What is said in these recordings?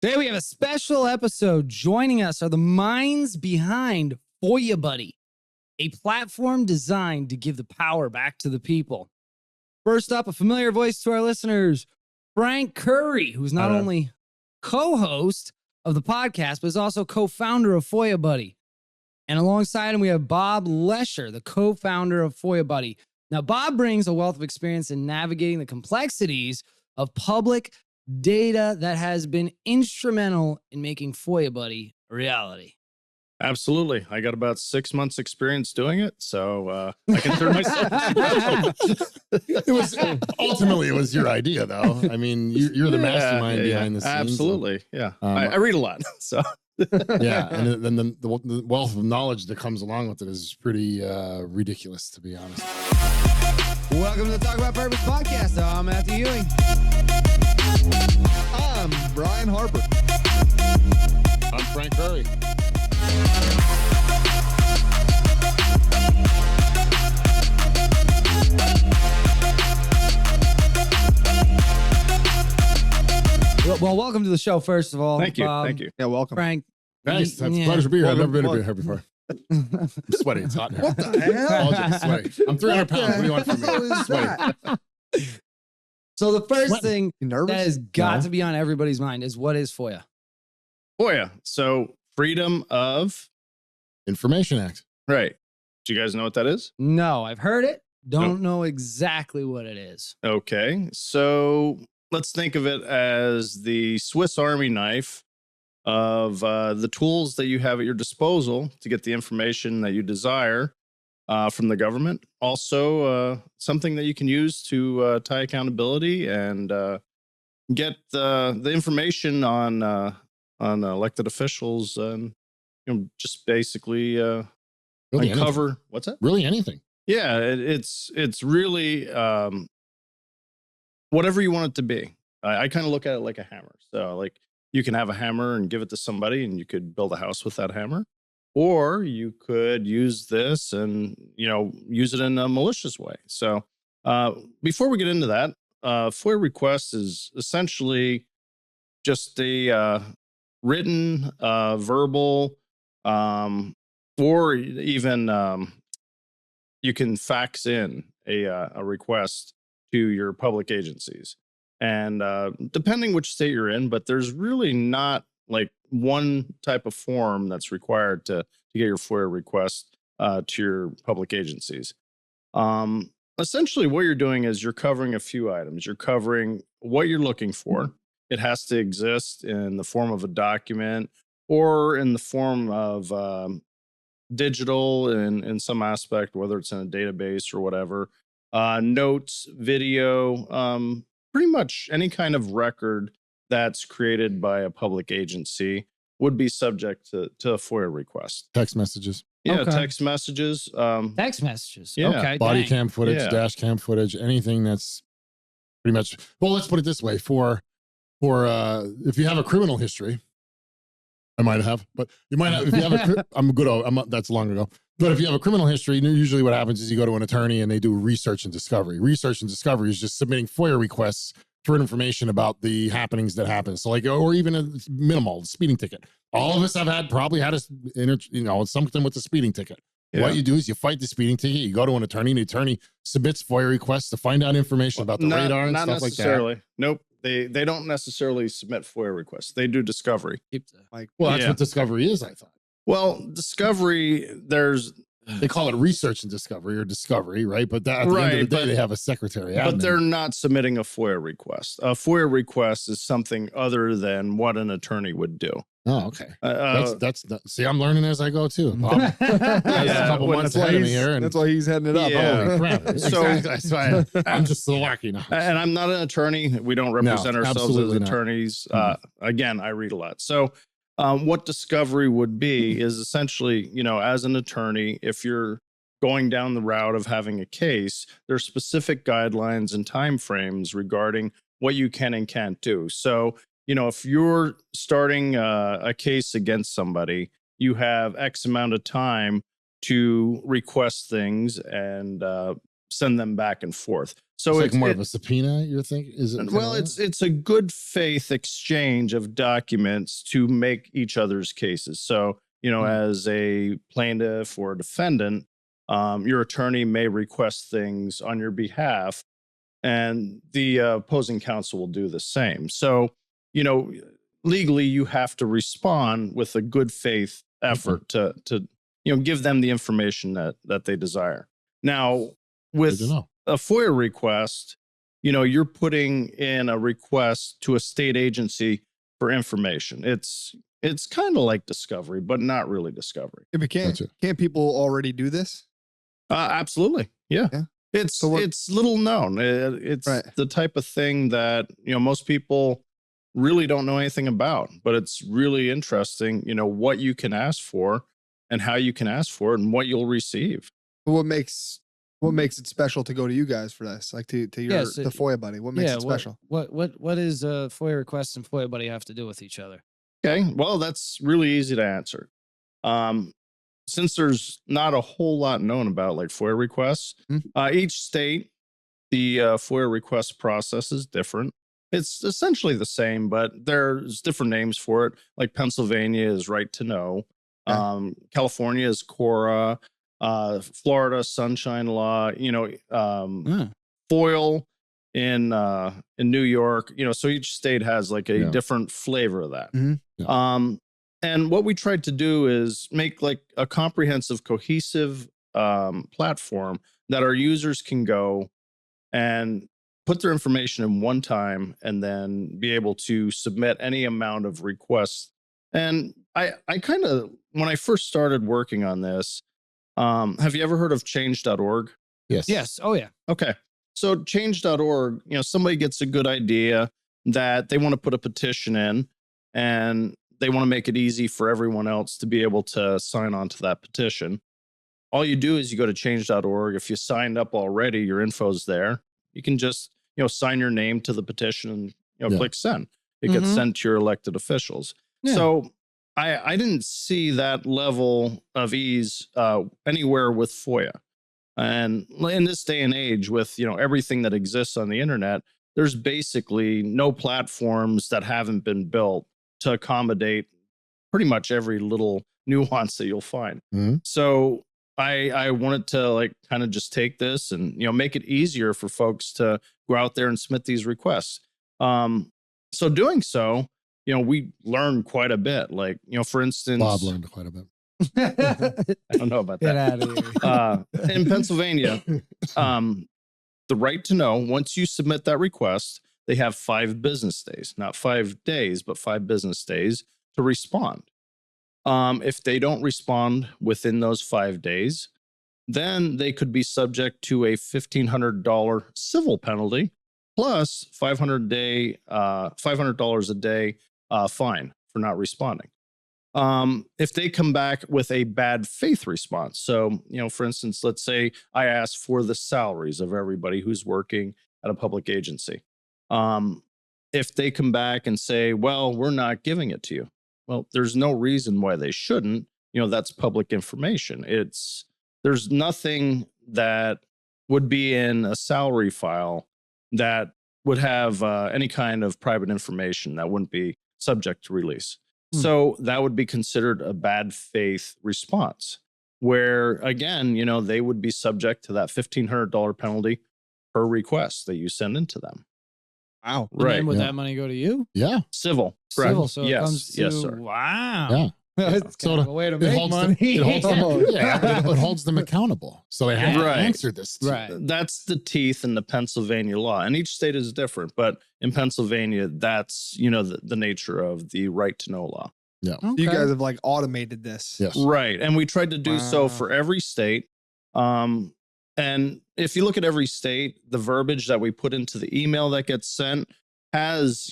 Today we have a special episode. Joining us are the minds behind FOIA Buddy, a platform designed to give the power back to the people. First up, a familiar voice to our listeners, Frank Curry, who's not only co-host of the podcast, but is also co-founder of FOIA Buddy. And alongside him, we have Bob Lesher, the co-founder of FOIA Buddy. Now, Bob brings a wealth of experience in navigating the complexities of public data that has been instrumental in making FOIA Buddy a reality. Absolutely. I got about 6 months experience doing it, so I consider myself. Ultimately, it was your idea, though. I mean, you're the mastermind behind the scenes. Absolutely. Yeah. I read a lot. So yeah. And then the wealth of knowledge that comes along with it is pretty ridiculous, to be honest. Welcome to the Talk About Purpose podcast. I'm Matthew Ewing. I'm Brian Harper. I'm Frank Curry. Well, welcome to the show, first of all. Thank you. Thank you. Yeah, welcome. Frank. Nice. That's a pleasure to be here. I've never been here before. I'm sweaty. It's hot in here. What the hell? I'm sweaty. I'm 300 pounds. What do you want from me? Sweaty. So the first thing You nervous? that has got to be on everybody's mind is, what is FOIA? FOIA. So Freedom of Information Act. Right. Do you guys know what that is? No, I've heard it. Don't know exactly what it is. Okay. So let's think of it as the Swiss Army knife of the tools that you have at your disposal to get the information that you desire from the government. Also, something that you can use to tie accountability and get the information on elected officials and just basically Really uncover anything. what's that? Really anything. Yeah, it's really whatever you want it to be. I kind of look at it like a hammer. So like you can have a hammer and give it to somebody and you could build a house with that hammer, or you could use this and, use it in a malicious way. So before we get into that, FOIA request is essentially just a written, verbal, or even you can fax in a request to your public agencies. And depending which state you're in, but there's really not like one type of form that's required to get your FOIA request to your public agencies. Essentially, what you're doing is you're covering a few items. You're covering what you're looking for. It has to exist in the form of a document or in the form of digital in some aspect, whether it's in a database or whatever, notes, video, pretty much any kind of record that's created by a public agency would be subject to a FOIA request. Text messages. Yeah, Okay. text messages. Text messages. Yeah. Okay. Body dang. cam footage, Yeah. dash cam footage, anything that's pretty much, well, let's put it this way. For if you have a criminal history, I might have, but you might have, if you have that's long ago. But if you have a criminal history, usually what happens is you go to an attorney and they do research and discovery. Research and discovery is just submitting FOIA requests for information about the happenings that happen. So like, or even a minimal speeding ticket. All of us have probably had something with the speeding ticket. Yeah. What you do is you fight the speeding ticket. You go to an attorney and the attorney submits FOIA requests to find out information about the radar and not stuff like that. necessarily. Nope. They don't necessarily submit FOIA requests. They do discovery. Well, that's Yeah. what discovery is, I thought. Well, discovery, They call it research and discovery or discovery, right? But at the end of the day, they have a secretary. But admin. they're not submitting a FOIA request. A FOIA request is something other than what an attorney would do. Oh, okay. That's See, I'm learning as I go too. Bob has a couple months ahead of me here, and That's why he's heading it up. Yeah. holy crap. So- Exactly. That's why I'm just so lucky now. And I'm not an attorney. We don't represent ourselves as absolutely not. attorneys. Again, I read a lot. So what discovery would be is essentially, as an attorney, if you're going down the route of having a case, there are specific guidelines and timeframes regarding what you can and can't do. So, if you're starting a case against somebody, you have X amount of time to request things and send them back and forth. So it's like more of a subpoena, you're thinking? Is it? Well, it's a good faith exchange of documents to make each other's cases. So, as a plaintiff or a defendant, your attorney may request things on your behalf, and the opposing counsel will do the same. So, legally, you have to respond with a good faith effort to give them the information that they desire. Now, with a FOIA request, you're putting in a request to a state agency for information. It's kind of like discovery, but not really discovery. If it can't people already do this? Absolutely. Yeah. It's little known. It's the type of thing that, most people really don't know anything about, but it's really interesting, what you can ask for and how you can ask for it and what you'll receive. What makes it special to go to you guys for this? Like to your the FOIA Buddy? What makes it special? What is a FOIA request and FOIA Buddy have to do with each other? Okay, well, that's really easy to answer. Since there's not a whole lot known about like FOIA requests, each state, the FOIA request process is different. It's essentially the same, but there's different names for it. Like Pennsylvania is Right to Know. California is CORA. Florida Sunshine Law. FOIL in New York. So each state has like a different flavor of that. And what we tried to do is make like a comprehensive, cohesive platform that our users can go and put their information in one time and then be able to submit any amount of requests. And I kind of, when I first started working on this, have you ever heard of change.org? Yes. Oh, yeah. Okay. So change.org, somebody gets a good idea that they want to put a petition in and they want to make it easy for everyone else to be able to sign on to that petition. All you do is you go to change.org. If you signed up already, your info's there. You can just, sign your name to the petition and, click send. It gets sent to your elected officials. Yeah. So I didn't see that level of ease anywhere with FOIA. And in this day and age with, everything that exists on the internet, there's basically no platforms that haven't been built to accommodate pretty much every little nuance that you'll find. So I wanted to like kind of just take this and, make it easier for folks to go out there and submit these requests. So doing so, we learned quite a bit. Like, for instance, Bob learned quite a bit. I don't know about Get that. out of here. In Pennsylvania, the Right to Know, once you submit that request, they have 5 business days, not 5 days, but 5 business days to respond. If they don't respond within those 5 days, then they could be subject to a $1,500 civil penalty plus $500 a day fine for not responding. If they come back with a bad faith response, so, for instance, let's say I ask for the salaries of everybody who's working at a public agency. If they come back and say, well, we're not giving it to you. Well, there's no reason why they shouldn't. That's public information. There's nothing that would be in a salary file that would have any kind of private information that wouldn't be subject to release. So that would be considered a bad faith response, where again, they would be subject to that $1,500 penalty per request that you send into them. Wow. And then would that money go to you? Yeah. Civil. Civil. So yes. it comes to, yes, sir. Wow. Yeah. It's kind of a way to make money. It holds them accountable. So they have to answer this. Right. That's the teeth in the Pennsylvania law. And each state is different. But in Pennsylvania, that's, the nature of the Right to Know law. Yeah. Okay. You guys have like automated this. Yes. Right. And we tried to do so for every state. And if you look at every state, the verbiage that we put into the email that gets sent has,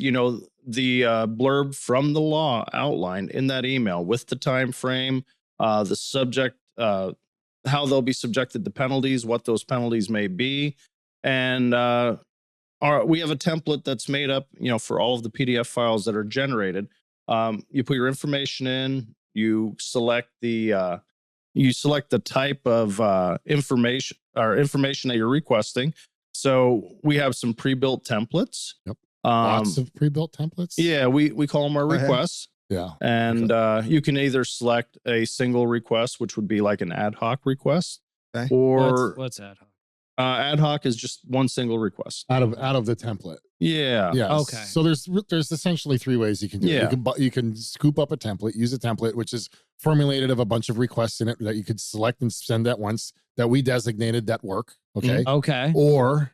the blurb from the law outlined in that email with the time frame, the subject, how they'll be subjected to penalties, what those penalties may be. And we have a template that's made up, for all of the PDF files that are generated. You put your information in, you select the You select the type of information that you're requesting. So we have some pre-built templates. Yep. Lots of pre-built templates. Yeah, we call them our requests. Yeah. And you can either select a single request, which would be like an ad hoc request, or what's ad hoc? Ad hoc is just one single request out of the template. Yeah. Okay. So there's essentially 3 ways you can do it. You can scoop up a template, use a template which is formulated of a bunch of requests in it that you could select and send at once that we designated that work. Okay. Okay. Or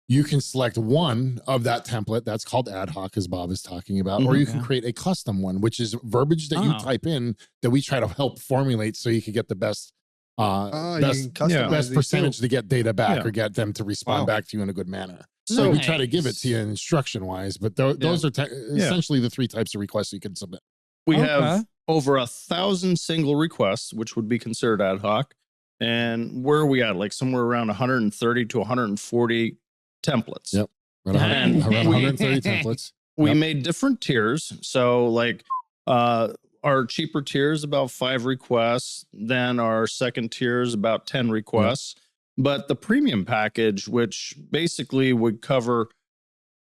you can select one of that template that's called ad hoc, as Bob is talking about, or you can create a custom one, which is verbiage that you type in that we try to help formulate so you can get the best best percentage to get data back or get them to respond back to you in a good manner. So we try to give it to you instruction wise, but those are essentially the 3 types of requests you can submit. We have over 1,000 single requests, which would be considered ad hoc. And where are we at? Like somewhere around 130 to 140 templates. Yep. Around 130 templates. We made different tiers. So like our cheaper tier is about 5 requests. Then our second tier is about 10 requests. But the premium package, which basically would cover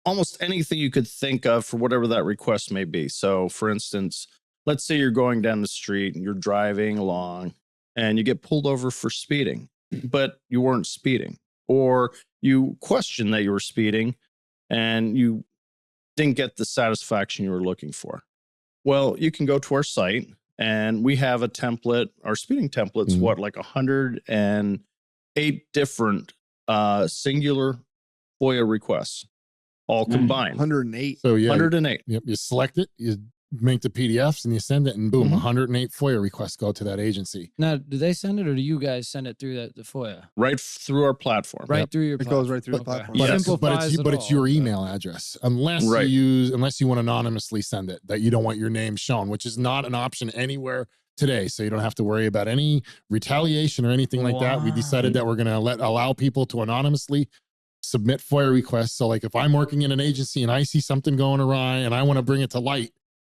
almost anything you could think of for whatever that request may be. So for instance, let's say you're going down the street and you're driving along and you get pulled over for speeding, but you weren't speeding, or you question that you were speeding and you didn't get the satisfaction you were looking for. Well, you can go to our site and we have a template. Our speeding template's like 108 different singular FOIA requests, all combined. 108. So 108. Yep. You select it, you make the PDFs and you send it, and boom, 108 FOIA requests go to that agency. Now, do they send it, or do you guys send it through the FOIA? Right through our platform. Right through your platform. It goes right through the platform. But it's your email address, unless you want to anonymously send it, that you don't want your name shown, which is not an option anywhere today. So you don't have to worry about any retaliation or anything like that. We decided that we're going to allow people to anonymously submit FOIA requests. So like if I'm working in an agency and I see something going awry and I want to bring it to light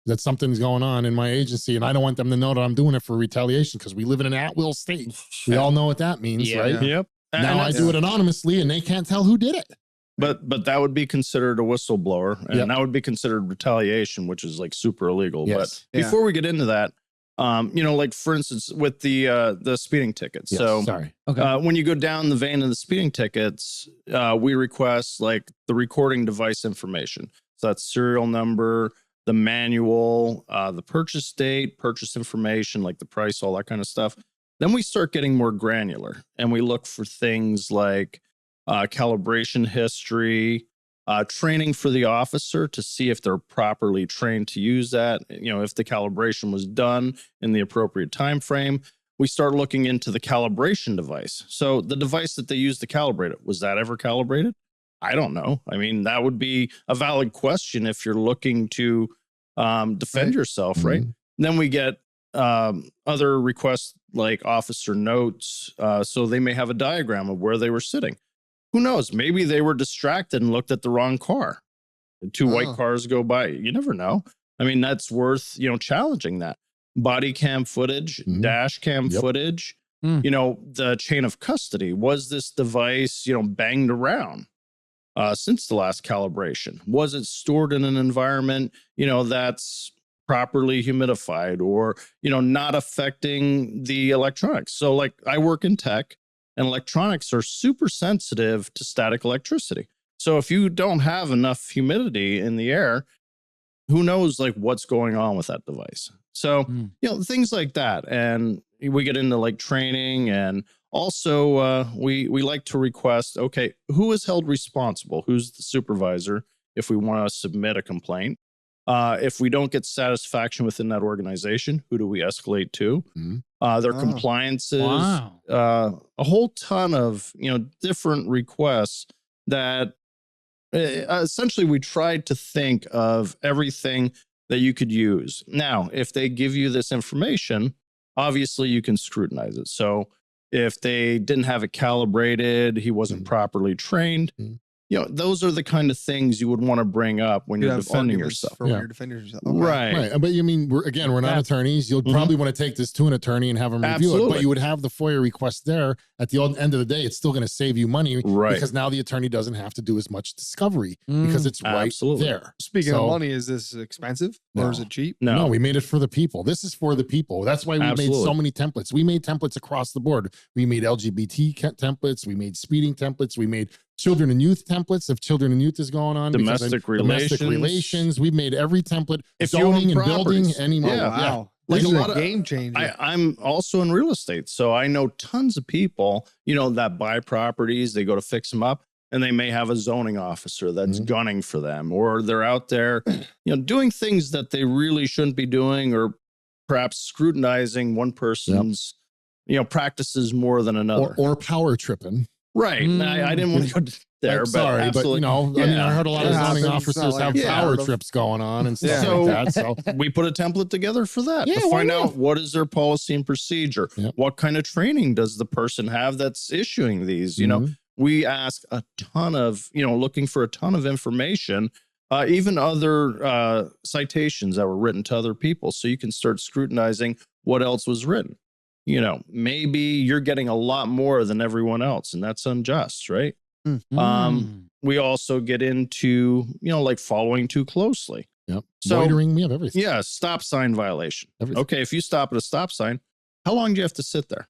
that something's going on in my agency, and I don't want them to know that I'm doing it for retaliation, because we live in an at-will state. We all know what that means, right? Yep. Now I do it anonymously and they can't tell who did it. But that would be considered a whistleblower, and that would be considered retaliation, which is like super illegal. Yes. But before we get into that, like for instance, with the speeding tickets. Yes, When you go down the vein of the speeding tickets, we request like the recording device information. So that's serial number, the manual, the purchase date, purchase information, like the price, all that kind of stuff. Then we start getting more granular and we look for things like calibration history, training for the officer to see if they're properly trained to use that. If the calibration was done in the appropriate time frame. We start looking into the calibration device. So the device that they use to calibrate it, was that ever calibrated? I don't know. I mean, that would be a valid question if you're looking to defend yourself, right? Then we get other requests like officer notes. So they may have a diagram of where they were sitting. Who knows? Maybe they were distracted and looked at the wrong car. 2 white cars go by. You never know. I mean, that's worth, challenging that. Body cam footage, dash cam footage, the chain of custody. Was this device, banged around since the last calibration? Was it stored in an environment, that's properly humidified, or, not affecting the electronics? So like I work in tech, and electronics are super sensitive to static electricity. So if you don't have enough humidity in the air, who knows like what's going on with that device? So, things like that. And we get into like training, and also we like to request, okay, who is held responsible? Who's the supervisor if we want to submit a complaint? If we don't get satisfaction within that organization, who do we escalate to? Their compliances, a whole ton of, different requests that essentially we tried to think of everything that you could use. Now, if they give you this information, obviously you can scrutinize it. So if they didn't have it calibrated, he wasn't properly trained, those are the kind of things you would want to bring up when you're defending yourself. When you're defending yourself. Okay. Right. But you mean, we're not attorneys. You'll probably want to take this to an attorney and have them review it, but you would have the FOIA request there. At the end of the day, it's still going to save you money, because now the attorney doesn't have to do as much discovery because it's right there. Speaking of money, is this expensive or is it cheap? No, we made it for the people. This is for the people. That's why we made so many templates. We made templates across the board. We made LGBT templates. We made speeding templates. We made children and youth templates if children and youth is going on. Domestic relations. We've made every template. If zoning and building, any wow. Like This is a game changer. I'm also in real estate, so I know tons of people, that buy properties, they go to fix them up, and they may have a zoning officer that's gunning for them, or they're out there, doing things that they really shouldn't be doing, or perhaps scrutinizing one person's, practices more than another, or power tripping. Right. I didn't want to go there, but sorry, absolutely. But I heard a lot of zoning officers have power trips going on and stuff like that. So we put a template together for that to find out what is their policy and procedure. What kind of training does the person have that's issuing these? We ask a ton of, looking for a ton of information, even other citations that were written to other people. So you can start scrutinizing what else was written. Maybe you're getting a lot more than everyone else, and that's unjust, right? We also get into, like following too closely. So, loitering, we have everything. Yeah, stop sign violation. Everything. Okay, if you stop at a stop sign, how long do you have to sit there?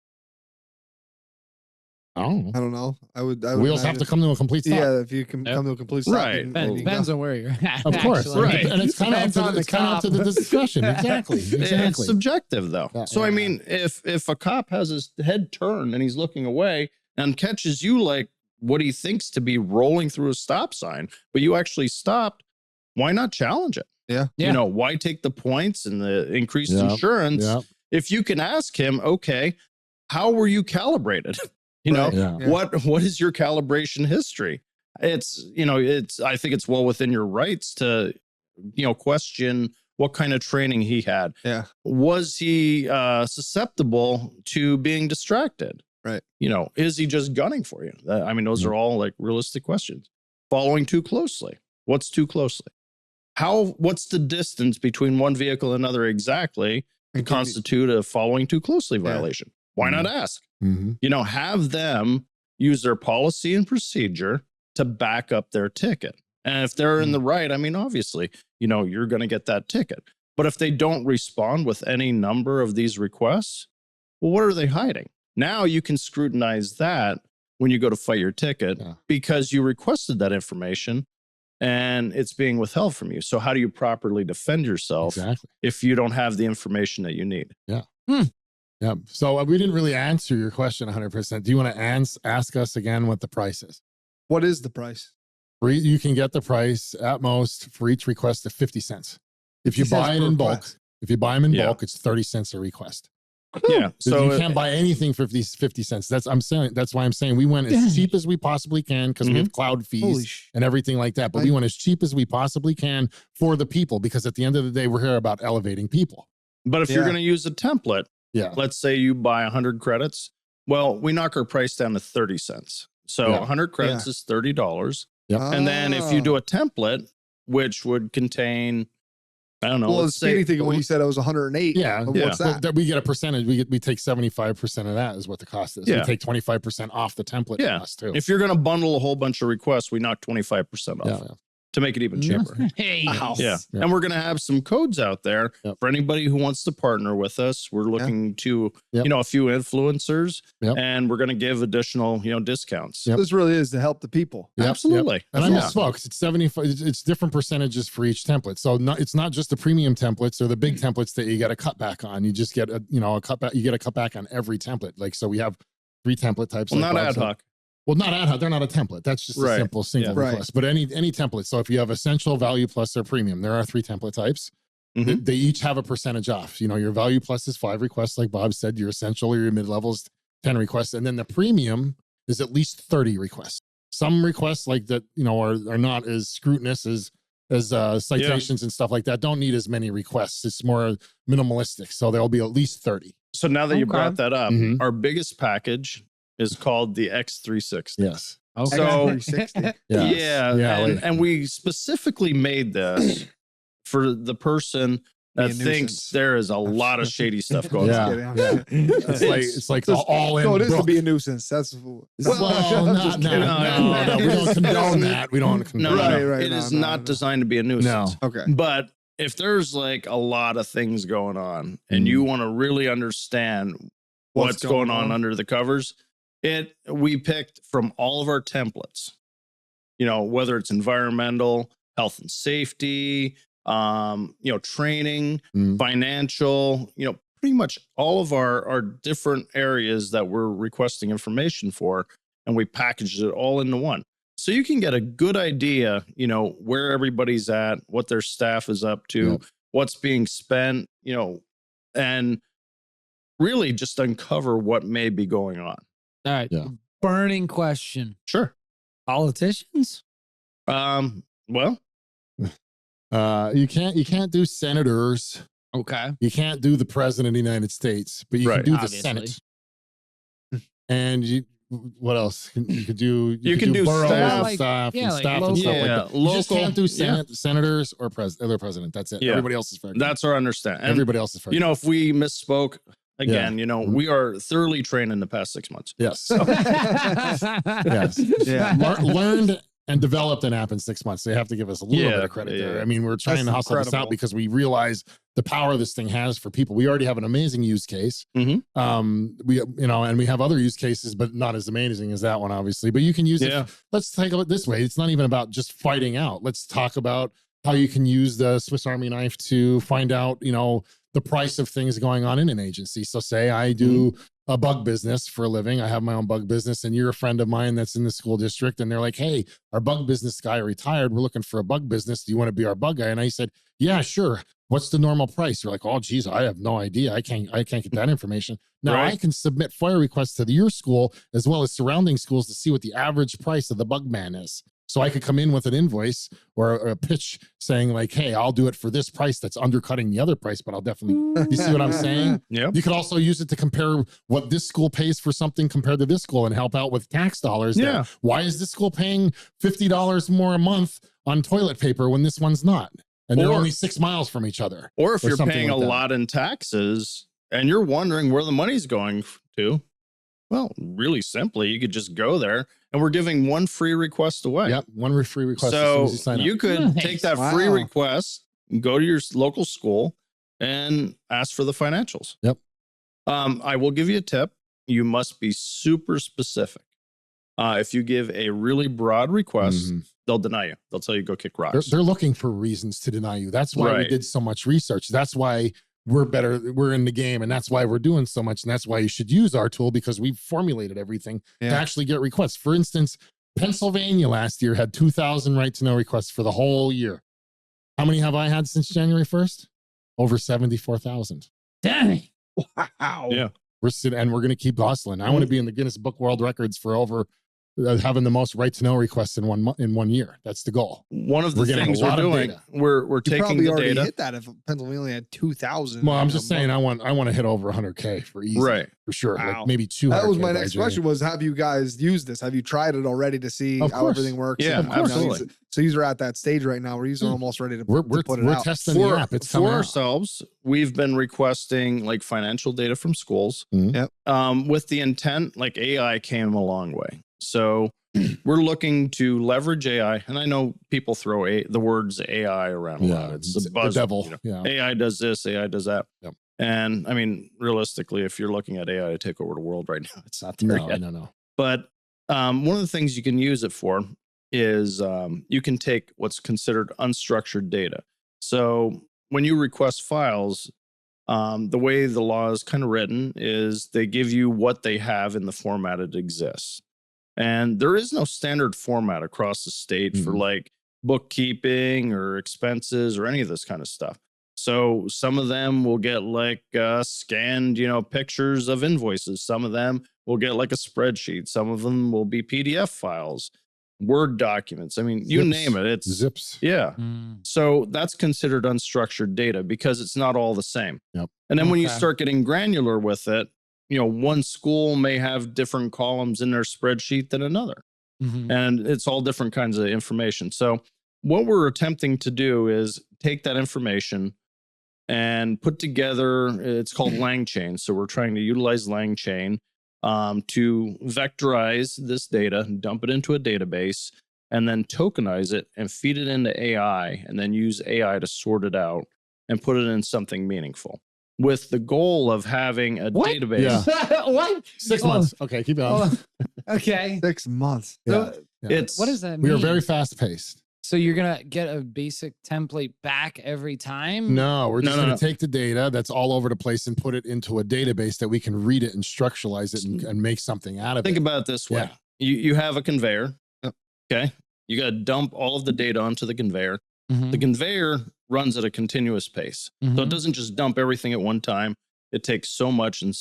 I don't know. I would wheels have to come to a complete stop. Yeah, if you can come to a complete stop. Right. Depends on where you're at. Of course. Right. And it's kind of up to the discussion. Exactly. It's subjective, though. So, I mean, if a cop has his head turned and he's looking away and catches you like what he thinks to be rolling through a stop sign, but you actually stopped, why not challenge it? Yeah. Why take the points and the increased insurance? If you can ask him, okay, how were you calibrated? What is your calibration history? It's, I think it's well within your rights to, question what kind of training he had. Yeah. Was he susceptible to being distracted? Right. Is he just gunning for you? I mean, those are all like realistic questions. Following too closely. What's too closely? What's the distance between one vehicle and another exactly to constitute a following too closely violation? Why not ask? Have them use their policy and procedure to back up their ticket. And if they're in the right, I mean, obviously, you're going to get that ticket. But if they don't respond with any number of these requests, well, what are they hiding? Now you can scrutinize that when you go to fight your ticket because you requested that information and it's being withheld from you. So how do you properly defend yourself if you don't have the information that you need? Yeah. So we didn't really answer your question 100%. Do you want to ask us again what the price is? What is the price? You can get the price at most for each request of 50 cents. If you buy it in bulk, bulk, it's 30 cents a request. Yeah. So you can't buy anything for 50 cents. That's why I'm saying we went as cheap as we possibly can because we have cloud fees and everything like that. But we went as cheap as we possibly can for the people because at the end of the day, we're here about elevating people. But if you're going to use a template, let's say you buy 100 credits. Well, we knock our price down to 30 cents. So 100 credits is $30. And then if you do a template, which would contain, I don't know. Well, it's speeding thing when you said it was 108. What's that? We get a percentage. We take 75% of that is what the cost is. We take 25% off the template cost too. If you're going to bundle a whole bunch of requests, we knock 25% off. To make it even cheaper. And we're going to have some codes out there for anybody who wants to partner with us. We're looking to, a few influencers and we're going to give additional, discounts. This really is to help the people. Absolutely. And I misspoke. It's 75. It's different percentages for each template. So it's not just the premium templates or the big templates that you get a cutback on. You just get a cutback. You get a cutback on every template. Like, so we have 3 template types. Well, not ad hoc. Well, not ad hoc. They're not a template. That's just a simple single request. But any template. So if you have essential, value plus, or premium, there are 3 template types. They each have a percentage off. Your value plus is 5 requests, like Bob said. Your essential or your mid level is 10 requests, and then the premium is at least 30 requests. Some requests like that, are not as scrutinous as citations and stuff like that. Don't need as many requests. It's more minimalistic. So there'll be at least 30. So now that you brought that up, our biggest package is called the X360. Yes. Okay. So 360. and we specifically made this for the person that thinks nuisance. there is a lot of shady stuff going on. Yeah. It's like all in. So it is to book. be a nuisance. That's Well, just no, kidding. we don't condone that. We don't condone No, that. Right, it is no, not designed to be a nuisance. No. okay. But if there's like a lot of things going on and you want to really understand what's going on under the covers, we picked from all of our templates, whether it's environmental, health and safety, training, financial, pretty much all of our different areas that we're requesting information for, and we packaged it all into one. So you can get a good idea, where everybody's at, what their staff is up to, what's being spent, and really just uncover what may be going on. All right. Yeah. Burning question. Sure. Politicians? Well, you can't do senators. Okay. You can't do the president of the United States, but you can do Obviously. the Senate. And what else? You could do borough staff, and staff and stuff like that. You just can't do senators or other president. That's it. Everybody else is fair. That's our understanding. And, everybody else is fair. if we misspoke again, we are thoroughly trained in the past 6 months. Yes. Yes. Yeah. Learned and developed an app in 6 months. They have to give us a little bit of credit there. I mean, we're trying to hustle this out because we realize the power this thing has for people. We already have an amazing use case. We and we have other use cases, but not as amazing as that one, obviously. But you can use it. Let's take it this way. It's not even about just fighting out. Let's talk about how you can use the Swiss Army knife to find out, the price of things going on in an agency. So say I do a bug business for a living. I have my own bug business, and you're a friend of mine that's in the school district, and they're like, hey, our bug business guy retired. We're looking for a bug business. Do you want to be our bug guy? And I said, yeah, sure. What's the normal price? You're like, oh, geez, I have no idea. I can't get that information. Now I can submit FOIA requests to your school as well as surrounding schools to see what the average price of the bug man is. So I could come in with an invoice or a pitch saying like, hey, I'll do it for this price that's undercutting the other price, but I'll definitely, you see what I'm saying? Yeah. You could also use it to compare what this school pays for something compared to this school and help out with tax dollars. Yeah. Why is this school paying $50 more a month on toilet paper when this one's not? And they're only 6 miles from each other. Or if you're paying a lot in taxes and you're wondering where the money's going to, well, really simply, you could just go there, and we're giving one free request away. Yep, one free request. So as soon as you could take that free request, go to your local school, and ask for the financials. Yep. I will give you a tip. You must be super specific. If you give a really broad request, they'll deny you. They'll tell you go kick rocks. They're looking for reasons to deny you. That's why we did so much research. That's why we're in the game, and that's why we're doing so much, and that's why you should use our tool, because we've formulated everything to actually get requests. For instance, Pennsylvania last year had 2,000 right to know requests for the whole year. How many have I had since January 1st? Over 74,000. Dang. Wow. Yeah. We're going to keep hustling. I want to be in the Guinness Book World Records for over having the most right to know requests in 1 year. That's the goal. One of the things we're doing, we're taking the already data. hit that if Pennsylvania had 2,000. Well, I'm just saying I want to hit over 100K for easy, for sure. Wow. Like maybe 200. That was my next question: was have you guys used this? Have you tried it already to see how everything works? Yeah, absolutely. So you're at that stage right now where you're almost ready to put it out. We're testing the app. It's for ourselves. We've been requesting like financial data from schools. With the intent, like AI came a long way. So we're looking to leverage AI, and I know people throw the words AI around a lot. It's the buzz. The devil. AI does this, AI does that. And I mean, realistically, if you're looking at AI to take over the world right now, it's not there yet. No. But one of the things you can use it for is you can take what's considered unstructured data. So when you request files, the way the law is kind of written is they give you what they have in the format it exists. And there is no standard format across the state for like bookkeeping or expenses or any of this kind of stuff. So some of them will get like scanned, pictures of invoices. Some of them will get like a spreadsheet. Some of them will be PDF files, Word documents. I mean, you name it. It's zips. Yeah. So that's considered unstructured data because it's not all the same. Yep. And then when you start getting granular with it, one school may have different columns in their spreadsheet than another. and it's all different kinds of information. So what we're attempting to do is take that information and put together, it's called LangChain. So we're trying to utilize LangChain to vectorize this data, dump it into a database, and then tokenize it and feed it into AI, and then use AI to sort it out and put it in something meaningful, with the goal of having a database. Yeah. What? 6 months. Okay, keep going. Okay. 6 months. Yeah. It's What does that mean? We are very fast paced. So you're gonna get a basic template back every time? No, we're just No, going no. to take the data that's all over the place and put it into a database that we can read it and structuralize it and make something out of Think it. about it this way. Yeah. You have a conveyor. Yep. Okay. You got to dump all of the data onto the conveyor. Mhm. The conveyor runs at a continuous pace. So it Mhm. doesn't just dump everything at one time. It takes so much and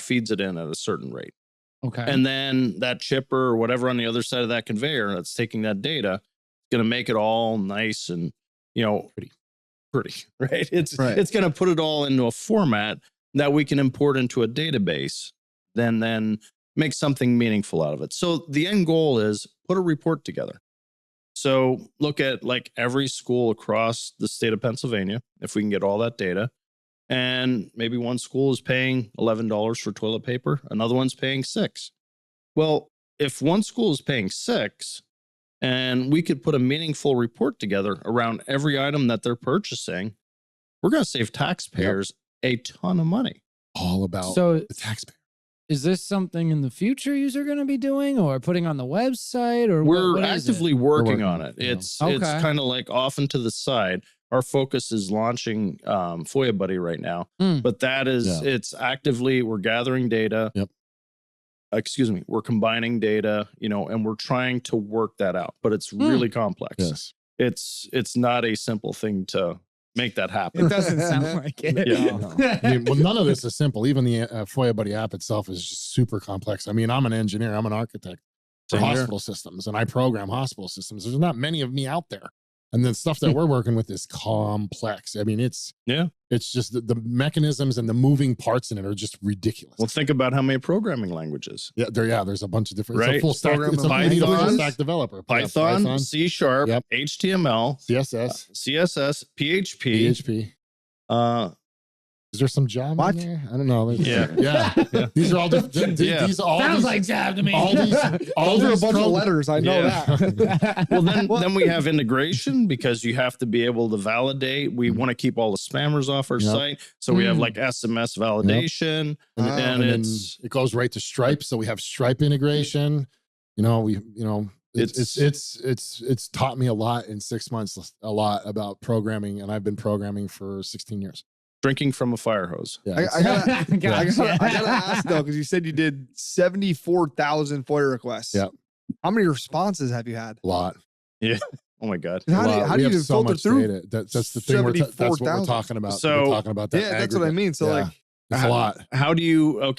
feeds it in at a certain rate. Okay. And then that chipper or whatever on the other side of that conveyor that's taking that data is going to make it all nice and pretty, right? It's going to put it all into a format that we can import into a database, then make something meaningful out of it. So the end goal is put a report together. So look at like every school across the state of Pennsylvania, if we can get all that data. And maybe one school is paying $11 for toilet paper, another one's paying $6. Well, if one school is paying $6 and we could put a meaningful report together around every item that they're purchasing, we're going to save taxpayers a ton of money. All about So the taxpayer. is this something in the future you're going to be doing or putting on the website, or We're what is it? actively working working on on it. it, yeah. It's Okay. kind of like off and to the side. Our focus is launching FOIA Buddy right now, Mm. but that is, Yeah. it's actively, we're gathering data. Yep. We're combining data, and we're trying to work that out, but it's really complex. Yes. It's not a simple thing to make that happen. It doesn't sound like it. Yeah. No. I mean, well, none of this is simple. Even the FOIA Buddy app itself is just super complex. I mean, I'm an engineer, I'm an architect for Same here. hospital systems, and I program hospital systems. There's not many of me out there. And the stuff that we're working with is complex. I mean, it's just the mechanisms and the moving parts in it are just ridiculous. Well, think about how many programming languages. There's a bunch of different. It's Right. a full stack. It's a Programming you need a full languages. stack developer. Python, C#, Yep. HTML, CSS, CSS, PHP. PHP. Is there some Java What? in there? I don't know. Yeah. Yeah. These are all different. Yeah. These all Sounds these, like Java to me. all these Those are a bunch of letters. I know Yeah. that. Well, then we have integration, because you have to be able to validate. We want to keep all the spammers off our Yep. site. So we have like SMS validation, and, and then it's it goes right to Stripe. So we have Stripe integration. It's taught me a lot in 6 months, a lot about programming, and I've been programming for 16 years. drinking from a fire hose. Yeah, I gotta Gotcha. ask though, because you said you did 74,000 FOIA requests. Yep. How many responses have you had? a lot. Oh my God. And how do you, Wow, how we do you have even so filter much through? data. That's the thing. That's what we're 74,000. talking about. So- we're talking about that. Yeah, that's what I aggregate. mean. So Yeah. like, It's a lot. How do you,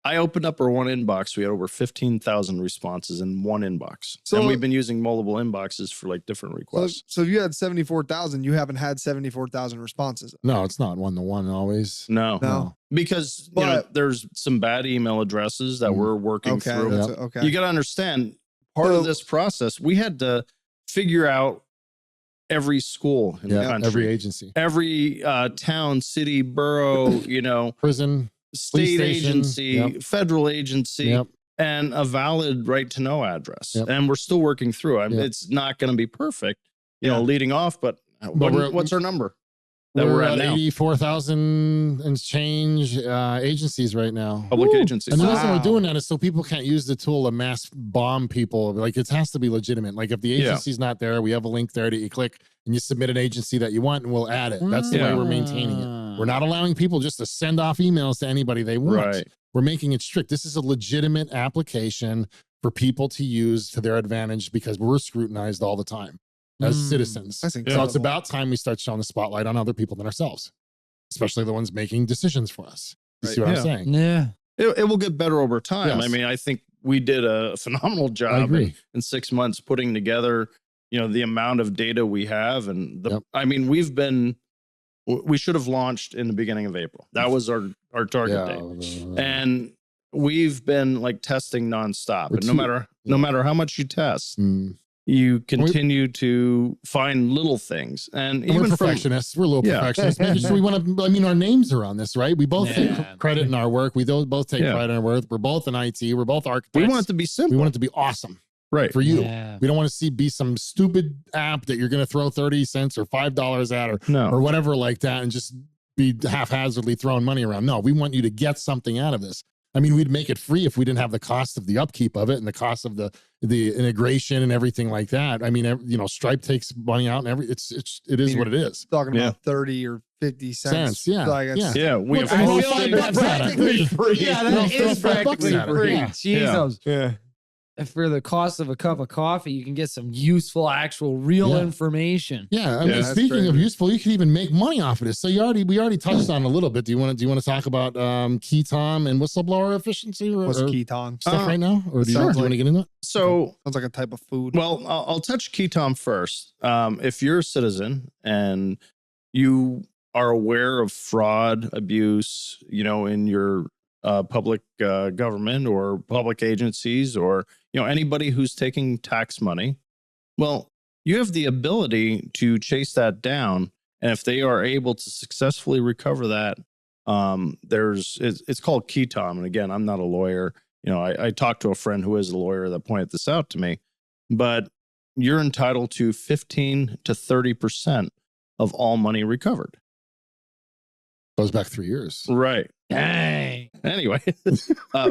I opened up our one inbox. We had over 15,000 responses in one inbox. So- and we've been using multiple inboxes for like different requests. so if you had 74,000, you haven't had 74,000 responses. No, it's not one-to-one always. No, because But- there's some bad email addresses that we're working Okay. through. That's, Yep. okay. You got to understand, part So- of this process, we had to figure out every school in the Yeah, country, every agency, every town, city, borough, prison. state station. agency, Yep. federal agency, Yep. and a valid right to know address. Yep. And we're still working through. Yep. It's not going to be perfect, Yeah. leading off, but what's our number that We're we're at at now? 84,000 and change agencies right now. Public Woo. agencies. And the reason we're Wow. doing that is so people can't use the tool to mass bomb people. Like, it has to be legitimate. Like, if the Yeah. agency's not there, we have a link there that you click and you submit an agency that you want, and we'll add it. That's the way Yeah. we're maintaining it. We're not allowing people just to send off emails to anybody they want. Right. We're making it strict. This is a legitimate application for people to use to their advantage, because we're scrutinized all the time as citizens. That's So incredible. it's about time we start showing the spotlight on other people than ourselves, especially the ones making decisions for us. You see what Yeah. I'm saying? Yeah. It will get better over time. Yes. I mean, I think we did a phenomenal I job agree. in 6 months putting together, the amount of data we have. And Yep. we should have launched in the beginning of April. That was our target date. And we've been like testing nonstop, and no matter how much you test, Mm. you continue to find little things. And even we're perfectionists. We're a little perfectionists. Making sure we want to, I mean, our names are on this, right? We both take credit in our work. We both take pride in our work. We're both in IT. We're both architects. We want it to be simple. We want it to be awesome. Right. For you. We don't want to be some stupid app that you're going to throw 30 cents or $5 at or whatever like that and just be haphazardly throwing money around. No, we want you to get something out of this. I mean, we'd make it free if we didn't have the cost of the upkeep of it and the cost of the integration and everything like that. I mean, you know, Stripe takes money out and it is what it is. Talking about 30 or 50 cents. Yeah. Like We that is practically free. Jesus. Yeah. For the cost of a cup of coffee, you can get some useful, actual, real information. Yeah, I mean, speaking of useful, you can even make money off of this. So we already touched on it a little bit. Do you want to talk about key time and whistleblower efficiency? What's key time stuff right now, or do you want to get into it? So sounds like a type of food. Well, I'll touch key time first. If you're a citizen and you are aware of fraud, abuse, you know, in your public government or public agencies, or you know, anybody who's taking tax money, well, you have the ability to chase that down, and if they are able to successfully recover that, it's called key time. And again, I'm not a lawyer. You know, I talked to a friend who is a lawyer that pointed this out to me, but you're entitled to 15 to 30% of all money recovered. Goes back 3 years. Right. Dang. Anyway,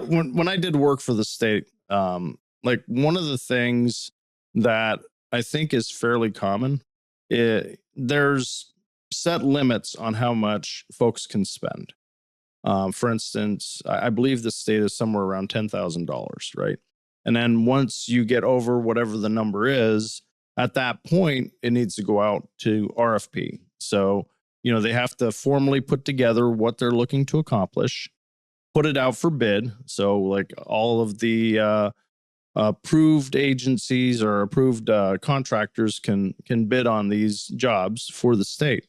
when I did work for the state, like one of the things that I think is fairly common, there's set limits on how much folks can spend. For instance, I believe the state is somewhere around $10,000, right? And then once you get over whatever the number is, at that point, it needs to go out to RFP. So, you know, they have to formally put together what they're looking to accomplish, put it out for bid. So like all of the approved agencies or approved contractors can bid on these jobs for the state.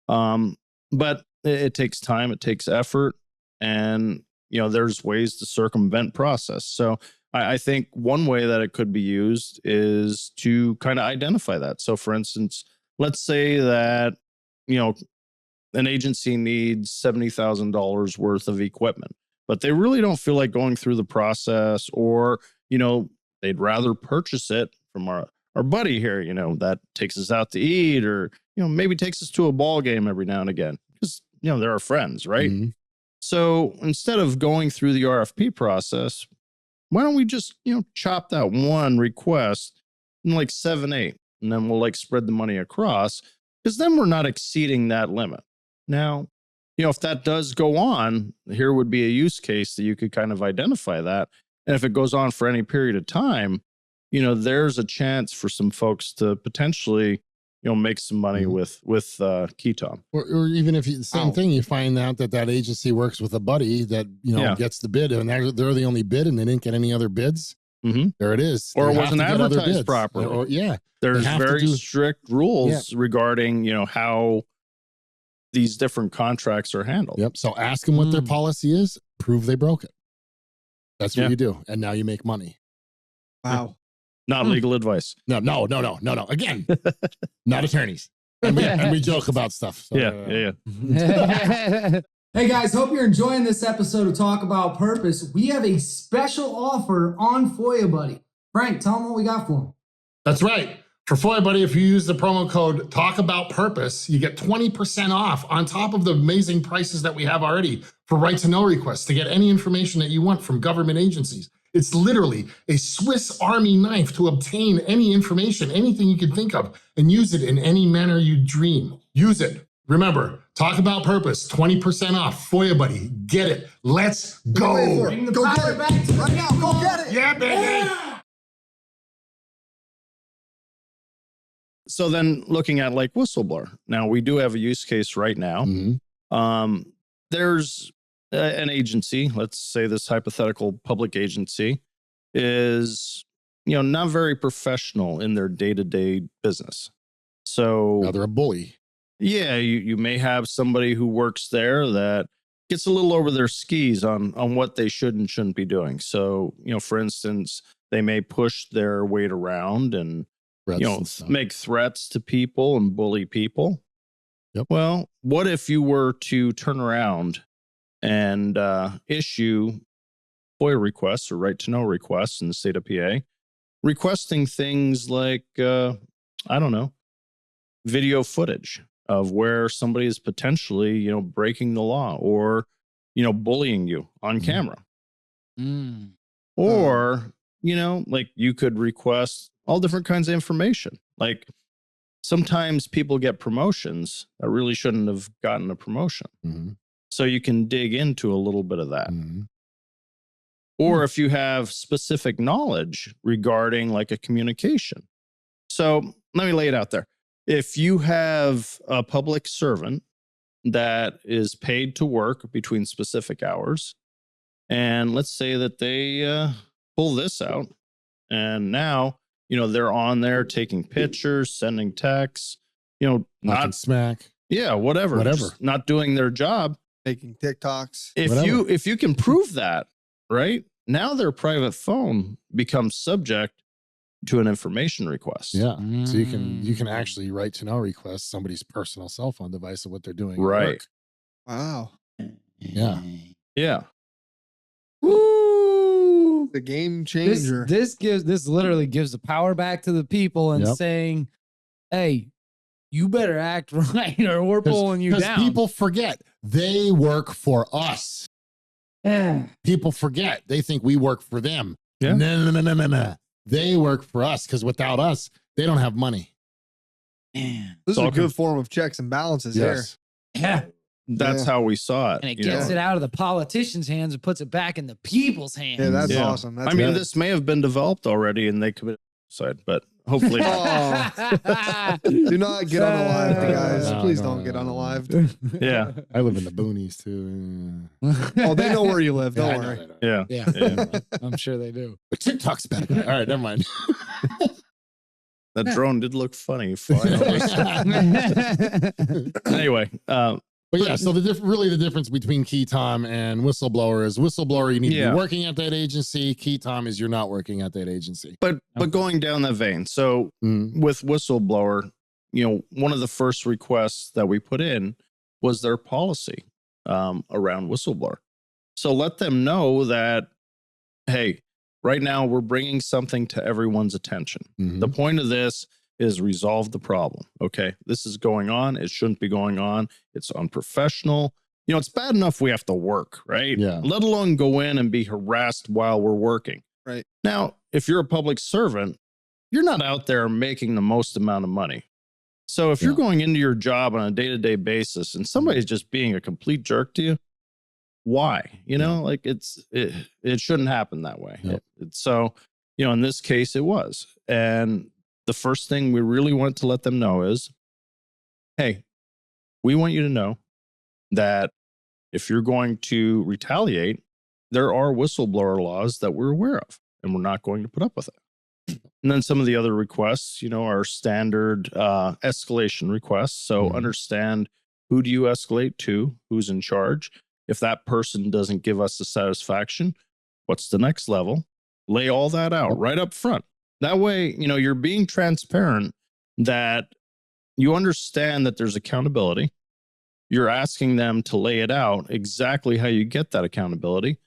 But it takes time, it takes effort, and you know, there's ways to circumvent process. So I think one way that it could be used is to kind of identify that. So for instance, let's say that, you know, an agency needs $70,000 worth of equipment, but they really don't feel like going through the process, or, you know, they'd rather purchase it from our buddy here, you know, that takes us out to eat, or, you know, maybe takes us to a ball game every now and again, because, you know, they're our friends, right? Mm-hmm. So instead of going through the RFP process, why don't we just, you know, chop that one request in like 7-8, and then we'll like spread the money across, because then we're not exceeding that limit. Now, you know, if that does go on, here would be a use case that you could kind of identify that. And if it goes on for any period of time, you know, there's a chance for some folks to potentially, you know, make some money with Ketom. Or even if the same thing, you find out that agency works with a buddy that, you know, gets the bid, and they're the only bid, and they didn't get any other bids. Mm-hmm. There it is. Or it wasn't advertised properly. Or, there's very strict rules regarding, you know, how these different contracts are handled. Yep. So ask them what their policy is, prove they broke it. That's what you do. And now you make money. Wow. Not legal advice. No. Again, not attorneys. And we joke about stuff. So, yeah. Hey guys, hope you're enjoying this episode of Talk About Purpose. We have a special offer on FOIA Buddy. Frank, tell them what we got for them. That's right. For FOIA Buddy, if you use the promo code Talk About Purpose, you get 20% off on top of the amazing prices that we have already for right to know requests to get any information that you want from government agencies. It's literally a Swiss Army knife to obtain any information, anything you can think of, and use it in any manner you dream. Use it. Remember, Talk About Purpose, 20% off. FOIA Buddy, get it. Let's go. Bring the power back to right now. Go get it. Yeah, baby. Yeah. So then looking at like whistleblower, now we do have a use case right now. Mm-hmm. There's an agency, let's say this hypothetical public agency is, you know, not very professional in their day-to-day business. So now they're a bully. Yeah, you may have somebody who works there that gets a little over their skis on what they should and shouldn't be doing. So, for instance, they may push their weight around and, make threats to people and bully people. Yep. Well, what if you were to turn around and issue FOIA requests or right to know requests in the state of PA, requesting things like, I don't know, video footage of where somebody is potentially, breaking the law or, bullying you on camera. Or, like you could request all different kinds of information. Like sometimes people get promotions that really shouldn't have gotten a promotion. So you can dig into a little bit of that. Or if you have specific knowledge regarding like a communication. So let me lay it out there. If you have a public servant that is paid to work between specific hours, and let's say that they pull this out, and now, they're on there taking pictures, sending texts, not smack. Yeah, whatever. Just not doing their job. Making TikToks. If you can prove that, right? Now their private phone becomes subject to an information request. Yeah. So you can actually write to know request somebody's personal cell phone device of what they're doing. Right. At work. Wow. Yeah. Yeah. Woo! The game changer. This literally gives the power back to the people and saying, hey, you better act right or we're pulling you down. People forget they work for us. People forget. They think we work for them. Yeah. No. They work for us because without us, they don't have money. Man. This is a good form of checks and balances Yes. Yeah. That's how we saw it. And it gets it out of the politicians' hands and puts it back in the people's hands. Yeah, that's awesome. That's good. This may have been developed already and they committed suicide, but hopefully not. Do not get unalived, guys. Please don't get unalived. Yeah. I live in the boonies too. Oh, they know where you live. Don't worry. Yeah. I'm sure they do. But TikTok's back. All right, never mind. That drone did look funny flying over. Anyway, but yeah, so the difference between key time and whistleblower is whistleblower, you need to be working at that agency. Key time is you're not working at that agency. But going down that vein, so with whistleblower, one of the first requests that we put in was their policy around whistleblower. So let them know that, hey, right now we're bringing something to everyone's attention. The point of this is resolve the problem. Okay, this is going on. It shouldn't be going on. It's unprofessional. It's bad enough we have to work, right? Yeah. Let alone go in and be harassed while we're working. Right. Now, if you're a public servant, you're not out there making the most amount of money. So if you're going into your job on a day-to-day basis and somebody's just being a complete jerk to you, why? Like it shouldn't happen that way. Yep. So, in this case it was. And the first thing we really want to let them know is, hey, we want you to know that if you're going to retaliate, there are whistleblower laws that we're aware of, and we're not going to put up with it. And then some of the other requests, are standard escalation requests. So understand, who do you escalate to? Who's in charge? If that person doesn't give us the satisfaction, what's the next level? Lay all that out right up front. That way, you're being transparent, that you understand that there's accountability. You're asking them to lay it out exactly how you get that accountability.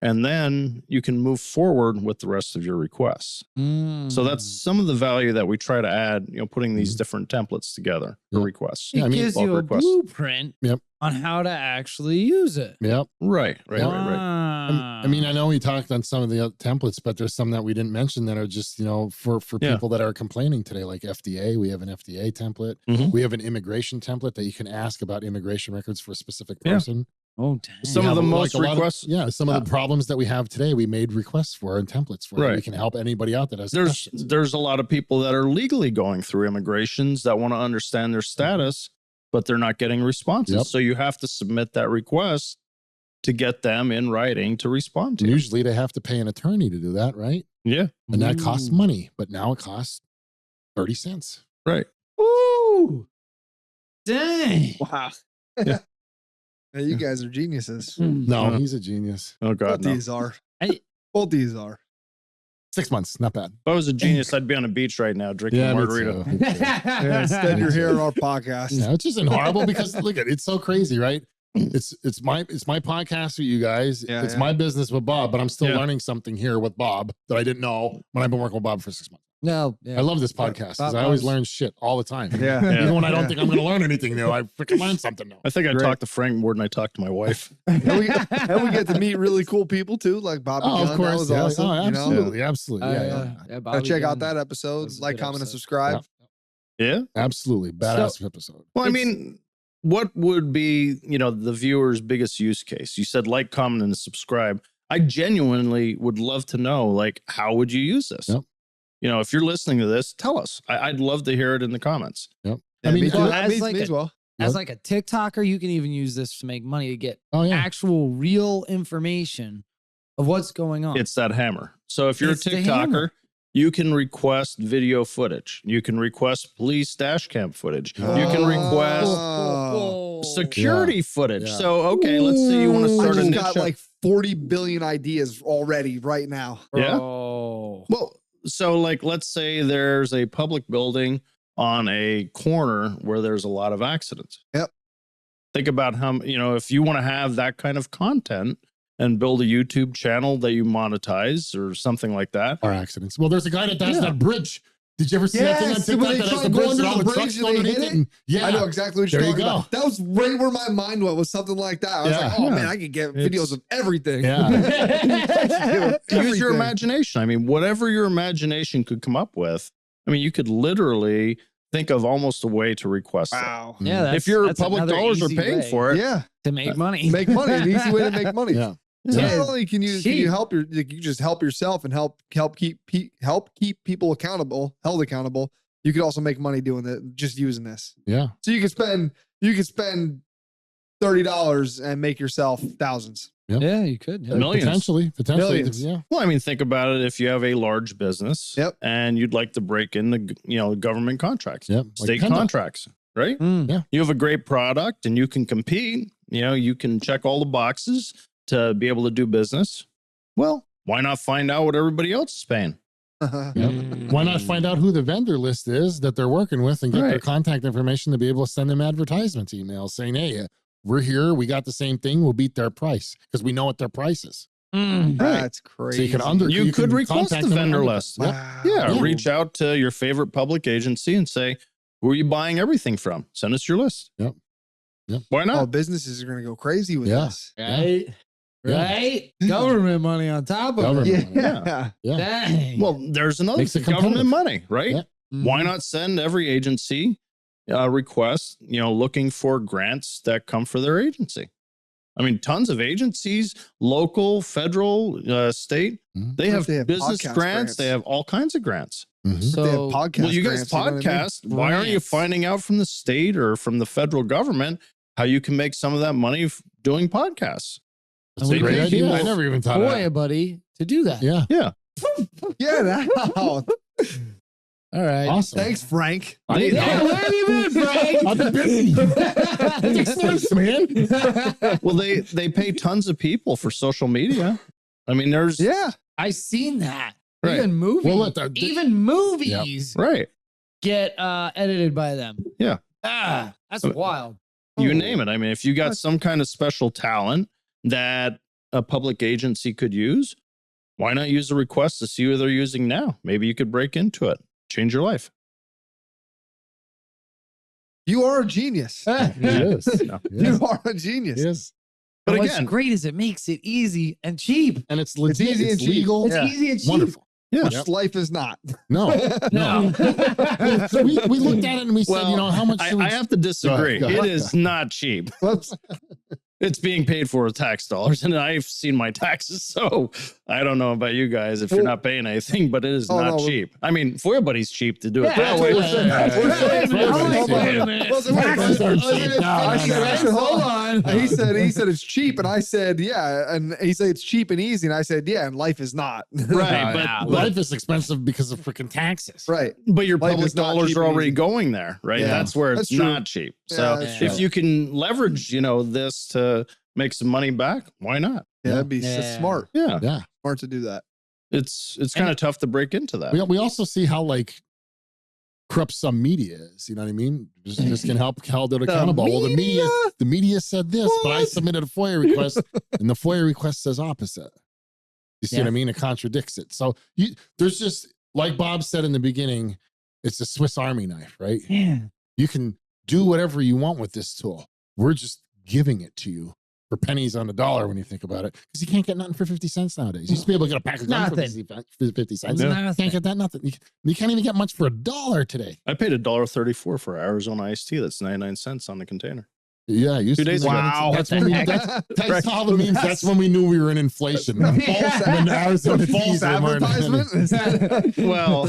And then you can move forward with the rest of your requests. So that's some of the value that we try to add, putting these different templates together for requests. It gives you a blueprint on how to actually use it. Yep. Right. I mean, I know we talked on some of the templates, but there's some that we didn't mention that are just, for people that are complaining today, like FDA. We have an FDA template. We have an immigration template that you can ask about immigration records for a specific person. Oh, dang. Some of the most requests. Some of the problems that we have today, we made requests for and templates for. Right. We can help anybody out that has questions. There's a lot of people that are legally going through immigrations that want to understand their status, but they're not getting responses. So you have to submit that request to get them in writing to respond to. And usually they have to pay an attorney to do that, right? Yeah. And that costs money, but now it costs 30 cents. Right. Ooh. Dang. Wow. Yeah. Hey, you guys are geniuses. No, he's a genius. Oh God, Both no. these are. I- Both these are. 6 months, not bad. If I was a genius, I'd be on a beach right now drinking a me margarita. too, me too. Yeah, instead, you're here on our podcast. Yeah, which isn't horrible because look at it's so crazy, right? It's my podcast with you guys. Yeah, it's yeah. my business with Bob, but I'm still Yeah. learning something here with Bob that I didn't know when I've been working with Bob for 6 months. No, yeah. I love this podcast because I always learn shit all the time. Yeah. Even when I don't Yeah. think I'm going to learn anything new, I freaking learn something new. I think I Great. talked to Frank more than I talked to my wife. And we get to meet really cool people too, like Bobby Oh, Gunn. of course. That was yeah. awesome. Oh, you know? absolutely. Absolutely. Yeah. Yeah, Go check out that Gunn. episode. was a Like, good comment, and episode. subscribe. Yeah. Absolutely. Badass episode. Well, I It's- mean, what would be, the viewer's biggest use case? You said like, comment, and subscribe. I genuinely would love to know, like, how would you use this? Yep. If you're listening to this, tell us. I'd love to hear it in the comments. Yep. Yeah, I mean, me too. well, That as means like me as well. As like a TikToker, you can even use this to make money to get Oh, yeah. actual real information of what's going on. It's that hammer. So if you're It's a the TikToker, hammer. you can request video footage. You can request police dash cam footage. You can request Oh. security footage. Yeah. So, okay, let's say you want to I start a just niche. got like 40 billion ideas already right now. Yeah. Oh. Well, so like, let's say there's a public building on a corner where there's a lot of accidents. Yep. Think about how, if you want to have that kind of content and build a YouTube channel that you monetize or something like that. Car accidents. Well, there's a guy that does Yeah. that bridge. Did you ever see that thing on Yes, TikTok when they that has try the to go bridge under and all the the bridge trucks and go they underneath hit it? it? And, yeah. I know exactly what you're There you talking go. about. That was right where my mind went, was something like that. I was Yeah. like, oh Yeah. man, I could get It's- videos of everything. Yeah. Use your Everything. imagination. I mean, whatever your imagination could come up with. I mean, you could literally think of almost a way to request it. Wow. Yeah, that's, If your that's public another dollars are easy paying way for it, Yeah. to make money. Make money. An easy way to make money. Yeah. So Yeah. not only can you Cheap. help you just help yourself and help keep people held accountable. You could also make money doing that, just using this. Yeah. So you could spend $30 and make yourself thousands. Yeah, you could. Yeah. Millions. Potentially. Millions. Yeah. well, I mean, think about it. If you have a large business Yep. and you'd like to break in the, government contracts, Yep. state Panda. contracts, right? Mm. You have a great product and you can compete, you can check all the boxes to be able to do business. Well, why not find out what everybody else is paying? Mm. Why not find out who the vendor list is that they're working with and get their Right. contact information to be able to send them advertisement emails saying, hey, we're here. We got the same thing. We'll beat their price because we know what their price is. Mm. That's crazy. So you can You could can request contact a them vendor under- list. Wow. Yeah, reach out to your favorite public agency and say, who are you buying everything from? Send us your list. Yep. Yep. Why Oh, not? businesses are going to go crazy with Yeah. this. Right? Yeah. Right? Government money on top of Government. it. Yeah. Yeah. Dang. Well, there's another Makes it thing, government competitive. money, right? Yeah. Why not send every agency request, looking for grants that come for their agency? I mean, tons of agencies, local, federal, state, Mhm. they have, They have business podcast grants. grants. They have all kinds of grants. Mhm. So, They have podcast Well, you guys grants, you know what I mean? podcast. Why aren't you Grants. finding out from the state or from the federal government how you can make some of that money doing podcasts? That's we a great could idea. I use never even thought of FOIA that. Buddy to do that. Yeah. Yeah. Yeah. That, All right. Awesome. thanks, Frank. They- Yeah, where have you been, Frank? I've been busy. Takes notes, man. Well, they pay tons of people for social media. I mean, there's Yeah. I seen that. Right. Even movies. Well, look, the- even movies right. get edited by them. Yeah. That's wild. You Oh. name it. I mean, if you got some kind of special talent that a public agency could use, why not use a request to see what they're using now? Maybe you could break into it, change your life. You are a genius. It is. No. You are a genius. Yes. But And what's again, great is it makes it easy and cheap. And it's legit. easy It's and cheap. legal. It's Yeah. easy and cheap. Wonderful. yeah. Which life is not. No. No. So we looked at it and we said, Well, how much should we I have to disagree. Go ahead. It is not cheap. Whoops. It's being paid for with tax dollars, and I've seen my taxes, so I don't know about you guys if you're Well- not paying anything, but it is Oh, not no. cheap. I mean, FOIA Buddy's cheap to do it Yeah, that way. Wait a minute. Taxes Wait a minute. aren't Well, cheap. I said, No, no, no. hold on. He said it's cheap, and I said yeah, and he said it's cheap and easy, and I said yeah, and life is not. Right, but Life is expensive because of freaking taxes. Right. But your Life public is not dollars cheap are and already easy. going there, right? Yeah. That's where it's That's true. not cheap. Yeah, So that's if true. you can leverage, this to make some money back, why not? Yeah, that'd be Yeah. smart. Yeah. Yeah. Smart to do that. It's kind of tough to break into that. We also see how like corrupt some media is. You know what I mean? Just can help held it accountable. Well, the media said this, but I submitted a FOIA request, and the FOIA request says opposite. You see what I mean? It contradicts it. So there's just, like Bob said in the beginning, it's a Swiss Army knife, right? Yeah. You can do whatever you want with this tool. We're just giving it to you for pennies on the dollar when you think about it, because you can't get nothing for 50 cents nowadays. You used to be able to get a pack of gum for Nothing. 50 cents. Nothing. You can't get that nothing. You can't even get much for $1 today. I paid $1.34 for Arizona iced tea. That's 99 cents on the container. Yeah, you 2 days ago. Wow. That's What when the we, heck? that's all the means. That's when we knew we were in inflation. When Arizona False teas were more than- advertisement. Well,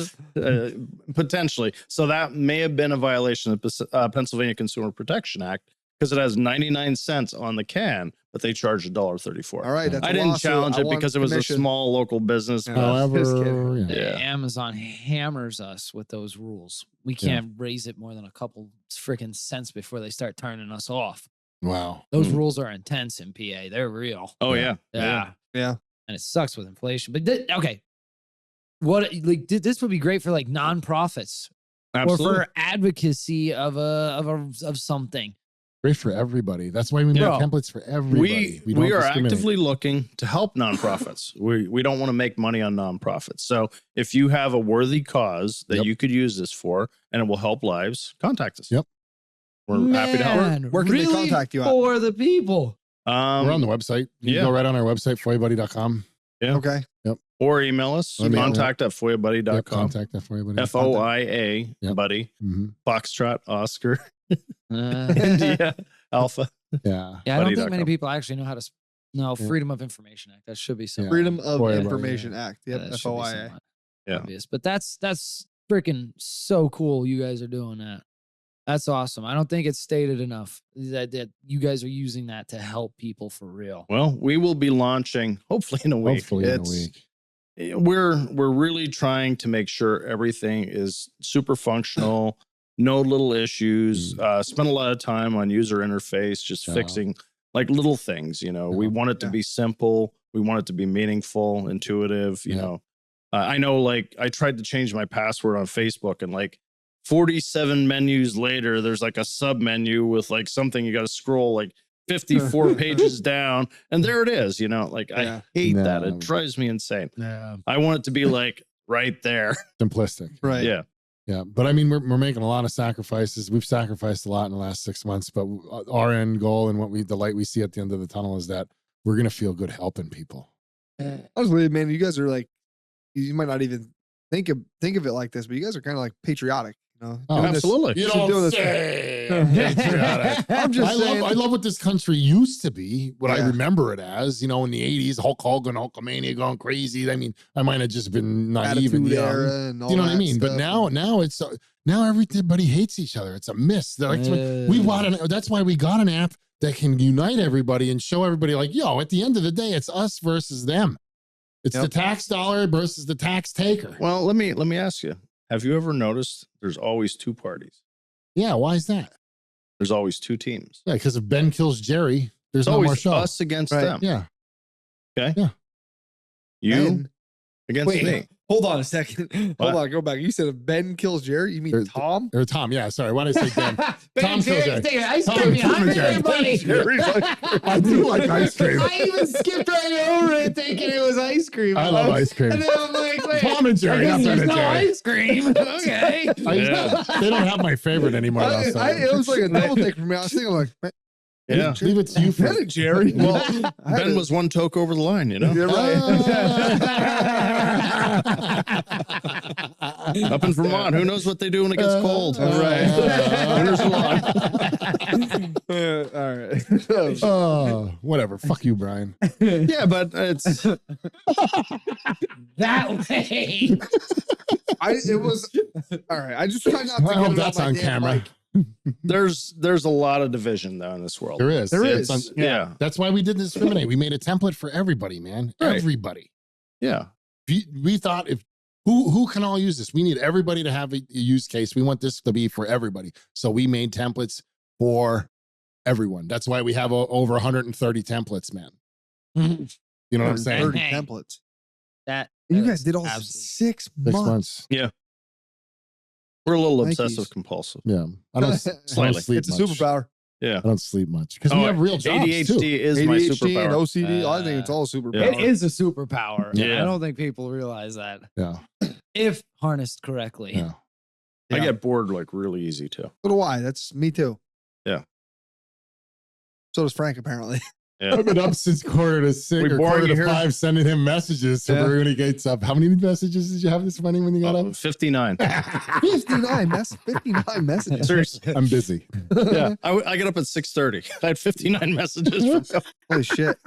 potentially. So that may have been a violation of the Pennsylvania Consumer Protection Act, because it has 99 cents on the can, but they charged $1.34. All right, that's I a didn't lawsuit. challenge I it want because it was commission. a small local business. Yeah. but- However, Just kidding. yeah. Yeah. Amazon hammers us with those rules. We can't raise it more than a couple freaking cents before they start turning us off. Wow. Those Mm. rules are intense in PA. They're real. Oh, yeah. Yeah. Yeah. And it sucks with inflation. But okay. This would be great for like nonprofits Absolutely. or for advocacy of something. Great for everybody. That's why we make Bro, templates for everybody. we don't are discriminate. actively looking to help nonprofits. we don't want to make money on nonprofits. So if you have a worthy cause that Yep. you could use this for and it will help lives, contact us. Yep. We're happy to help. Man, Where can they really contact you at? for the people? We're on the website. You yeah. can go right on our website, foiabuddy.com. Yeah. Okay. Or email us, Email, contact at FOIABuddy.com. Yep, contact that FOIA Buddy. FOIA Yep. Buddy, Mhm. Foxtrot, Oscar, Uh, India, Alpha. Yeah. yeah, I don't think many Buddy.com. people actually know how to. No, Yeah. Freedom of Information Act. That should be something. Freedom of FOIA Buddy, Information Act. Yep. That should be FOIA. somewhat Yeah. obvious. But that's freaking so cool. You guys are doing that. That's awesome. I don't think it's stated enough that you guys are using that to help people for real. Well, we will be launching hopefully in a week. Hopefully in a week. We're really trying to make sure everything is super functional, no little issues. Spend a lot of time on user interface, just Yeah. fixing like little things. We Yeah. want it to Yeah. be simple. We want it to be meaningful, intuitive. You Yeah. know, I know. Like I tried to change my password on Facebook, and like 47 menus later, there's like a sub menu with like something you got to scroll like 54 pages down, and there it is. Like Yeah. I hate that. No. It drives me insane. Yeah. I want it to be like right there. Simplistic. Right. Yeah. Yeah. But I mean, we're making a lot of sacrifices. We've sacrificed a lot in the last 6 months, but our end goal and the light we see at the end of the tunnel is that we're going to feel good helping people. Honestly, man, you guys are like, you might not even think of it like this, but you guys are kind of like patriotic. Oh, Doing this- absolutely. You Doing don't this- say. Patriotic. I'm just saying. I love what this country used to be, what I Yeah. remember it as, in the 80s, Hulk Hogan, Hulkamania going crazy. I mean, I might have just been naive and Attitude young. era and all You know what I that mean? But stuff. now it's now everybody hates each other. It's a myth. They're like, that's why we got an app that can unite everybody and show everybody like, yo, at the end of the day, it's us versus them. It's Yep. the tax dollar versus the tax taker. Well, let me ask you. Have you ever noticed there's always two parties? Yeah, why is that? There's always two teams. Yeah, because if Ben kills Jerry, there's It's no more always show. us against Right. them. Yeah. You Ben, against wait, me. hold on a second. What? Hold on, go back. You said if Ben kills Jerry, you mean Or- Tom? Or Tom, yeah, sorry. Why did I say Ben? Ben Tom Jerry's Kojak. taking ice Tom cream behind Kojak. me, buddy. Jerry's I do like ice cream. I even skipped right over it thinking it was ice cream. I love ice cream. And then I'm like, wait, Tom and Jerry, I not guess Ben there's and no Jerry. ice cream. Okay. They don't have my favorite anymore. though, so- It was like a double take for me. I was thinking like, man, Yeah. Leave it to you for Ben and Jerry. Well, I had Ben to- was one toke over the line, You're Up in Vermont, who knows what they do when it gets cold? Right. Winter's long. All right. Oh, whatever. Fuck you, Brian. Yeah, but it's That way. It was all right. I just try not to I get hope it that's my on damn camera. mic. there's a lot of division though in this world. There is. There It's is. Yeah. That's why we didn't discriminate. We made a template for everybody, man. Right. Everybody. Yeah. We thought if who can all use this? We need everybody to have a use case. We want this to be for everybody. So we made templates for everyone. That's why we have over 130 templates, man. You know what I'm saying? 30 Hey. templates. That You guys did all absolutely- 6 6 months. months. We're a little Nikes. obsessive compulsive. Yeah. I don't Slightly. sleep It's a much. superpower. Yeah. I don't sleep much because we Oh, have real jobs ADHD too. is my ADHD and superpower. OCD. I think it's all superpower. Yeah. It is a superpower. Yeah. I don't think people realize that Yeah. if harnessed correctly. Yeah. I Yeah. get bored like really easy too. So do I. That's me too. Yeah. So does Frank, apparently. Yeah. I've been up since 4:45 We or boring you here? 4:45 sending him messages so Yeah. when he gets up. How many messages did you have this morning when you got up? 59. 59 messages. Seriously. I'm busy. Yeah. I get up at 6:30. I had 59 messages. From, Holy shit.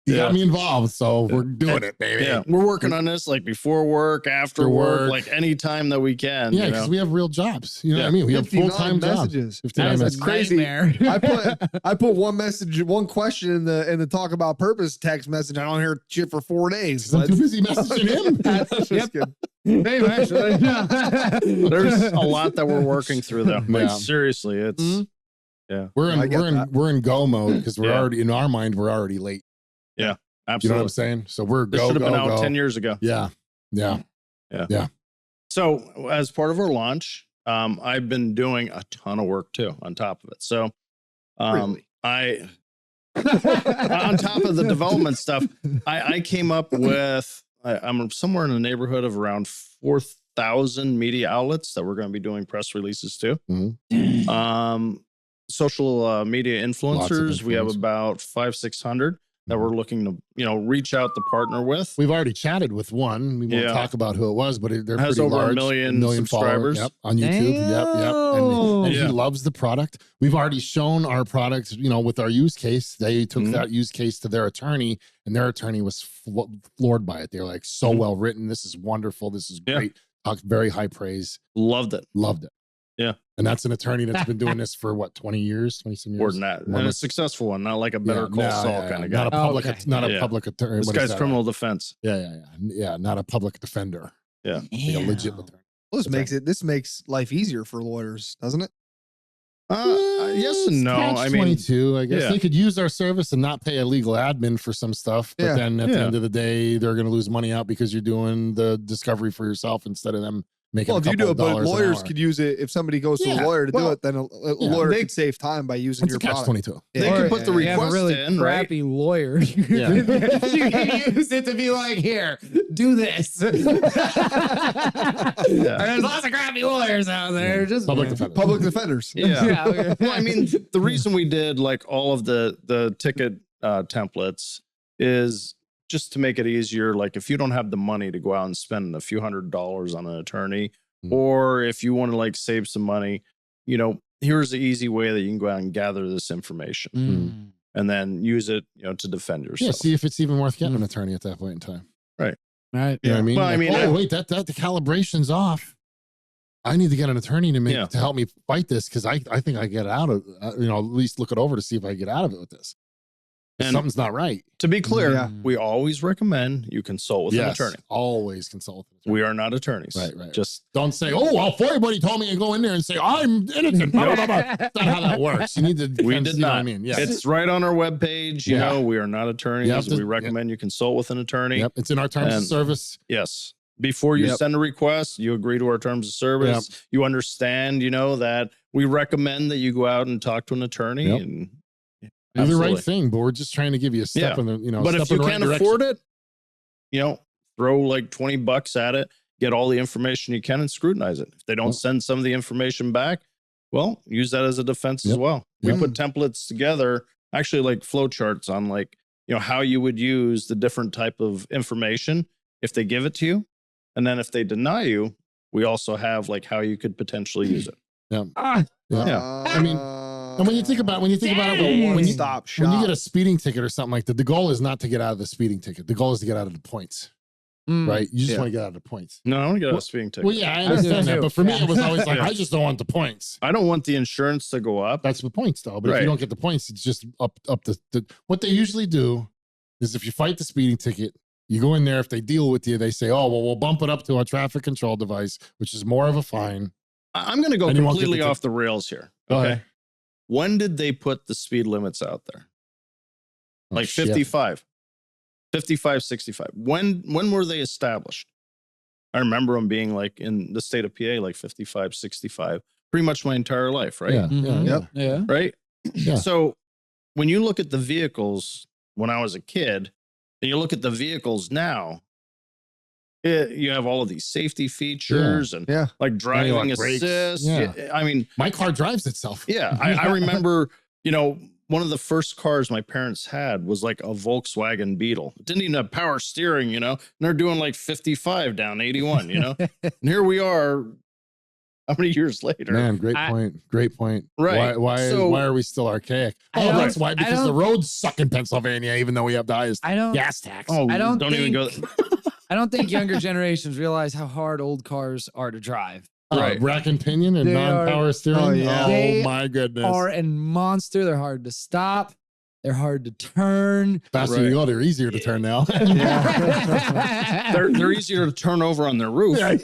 You Yeah. got me involved, so we're doing it, baby. yeah. We're working on this like before work, after After work, work. like any time that we can. Yeah, you because know? we have real jobs. You know what I Yeah. mean? We have 59 full-time jobs. messages. 59 That's messages. crazy. Nightmare. I put one question in the talk about purpose text message. I don't hear shit for 4 days. 'Cause I'm too busy messaging him. That's just good. Same, actually. There's a lot that we're working through though. Like Yeah. seriously, it's Mhm. We're I in get we're in that. we're in go mode because we're Yeah. already in our mind we're already late. You know absolutely. what I'm saying? So we're This go should have go been out go. 10 years ago. Yeah, yeah. So as part of our launch, I've been doing a ton of work too on top of it. So Really? I on top of the development stuff, I came up with I'm somewhere in the neighborhood of around 4,000 media outlets that we're going to be doing press releases to. Social media influencers, we have influencers. about 500-600 that we're looking to reach out to partner with. We've already chatted with one. We won't Yeah. talk about who it was, but they're Has pretty over a large. million followers. subscribers. Yep, on YouTube. Yep. And Yeah. he loves the product. We've already shown our product, with our use case. They took Mhm. that use case to their attorney, and their attorney was floored by it. They're like, so Mhm. well written. This is wonderful. This is Yeah. great. Talked very high praise. Loved it. Loved it. Yeah. And that's an attorney that's been doing this for what, 20 years, 20 some years? More than that. More And than- a successful one, not like a better call Yeah, Saul yeah, kind of Not a guy. public, Okay. not a Yeah. public attorney. This What is guy's that? criminal defense. Yeah. Not a public defender. Yeah. Like a legit attorney. Well, this makes life easier for lawyers, doesn't it? Yes and no. Catch I mean, 22, I guess yeah. they could use our service and not pay a legal admin for some stuff, but Yeah. then at the Yeah. end of the day, they're going to lose money out because you're doing the discovery for yourself instead of them making. Well, a if you couple do it, of but dollars an lawyers hour. could use it. If somebody goes to a Yeah, lawyer to do well, it, then a yeah, lawyer they- could save time by using It's your a catch product. 22. They Yeah. could put the You have a request really in, right? crappy lawyer. Yeah. You can use it to be like, here, do this. There's lots of crappy lawyers out there. Just Public defender. Public defenders. Yeah. Yeah, okay. Well, I mean, the reason we did like all of the ticket templates is just to make it easier. Like if you don't have the money to go out and spend a few $100s on an attorney, Mhm. or if you want to like save some money, here's the easy way that you can go out and gather this information Mm. and then use it, to defend yourself. Yeah, see if it's even worth getting an attorney at that point in time. Right. You know what I mean? Well, I Like, mean, oh, wait, that the calibration's off. I need to get an attorney to to help me fight this because I think I get out of at least look it over to see if I get out of it with this. And Something's not right. to be clear, Yeah. we always recommend you consult with an attorney. Always consult. With an attorney. We are not attorneys. Right. Just Don't say, "Oh, well, everybody told me to go in there and say I'm innocent." Blah, blah, blah, blah. That's not how that works. You need to. We defend- did you know what I not. mean, yeah. it's right on our webpage. You Yeah. know, we are not attorneys. You have to- we recommend you consult with an attorney. Yep. It's in our terms of And- service. Yes. Before you Yep. send a request, you agree to our terms of service. You understand, that we recommend that you go out and talk to an attorney. Yep. And Do the right absolutely. thing, but we're just trying to give you a step Yeah. in the, But step if in you the right can't direction. afford it, throw like $20 at it, get all the information you can and scrutinize it. If they don't Yep. send some of the information back, well, use that as a defense as Yep. well. We Yep. put templates together, actually like flow charts on like, how you would use the different type of information if they give it to you. And then if they deny you, we also have like how you could potentially use it. Ah, Yeah. I mean, And when you think about it, Dang. when you Stop shop. when you get a speeding ticket or something like that, the goal is not to get out of the speeding ticket. The goal is to get out of the points. right? You just Yeah. want to get out of the points. No, I want to get out Well- of speeding ticket. Well, yeah, I I do understand that, too. but for me, Yeah. it was always like, Yeah. I just don't want the points. I don't want the insurance to go up. That's the points, though. But if Right. you don't get the points, it's just up the. What they usually do is if you fight the speeding ticket, you go in there. If they deal with you, they say, "Oh, well, we'll bump it up to a traffic control device, which is more of a fine." I'm going to go And you won't get completely the off the rails here. Go Okay. ahead. When did they put the speed limits out there? Oh, Like shit. 55, 65. When were they established? I remember them being like in the state of PA, like 55, 65, pretty much my entire life, right? Yeah, Mhm. yeah, Yep. Yeah. Right. Yeah. So when you look at the vehicles when I was a kid, and you look at the vehicles now, you have all of these safety features and Yeah. like driving like brakes. assist. Yeah. I mean, My car drives itself. yeah, I remember, one of the first cars my parents had was like a Volkswagen Beetle. It didn't even have power steering, and they're doing like 55 down 81, And here we are, how many years later? Man, great I- point. Great point. Right. Why So- are we still archaic? I Oh, don't- that's why, I because the don't- roads suck in Pennsylvania, even though we have the highest I don't. gas tax. Oh, I don't even go. I don't think younger generations realize how hard old cars are to drive. Right. Rack and pinion and They are- non-power steering. Oh, yeah. They my goodness. Are a monster. They're hard to stop. They're hard to turn. Faster Right. you go, they're easier to turn now. They're easier to turn over on their roof. Yeah.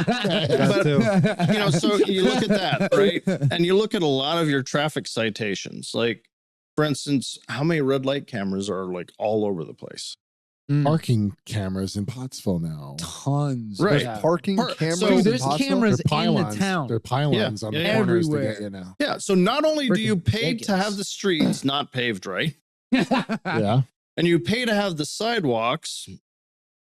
That too. So you look at that, right? And you look at a lot of your traffic citations. Like, for instance, how many red light cameras are like all over the place? Parking cameras in Pottsville now. Tons. Right. Yeah. Parking Park- cameras. so in Dude, there's Pottsville? cameras They're pylons. in the town. They're pylons on the Yeah. corners to Everywhere. get you now. Yeah. So not only do you Freaking pay to ridiculous. have the streets not paved right, Yeah. and you pay to have the sidewalks,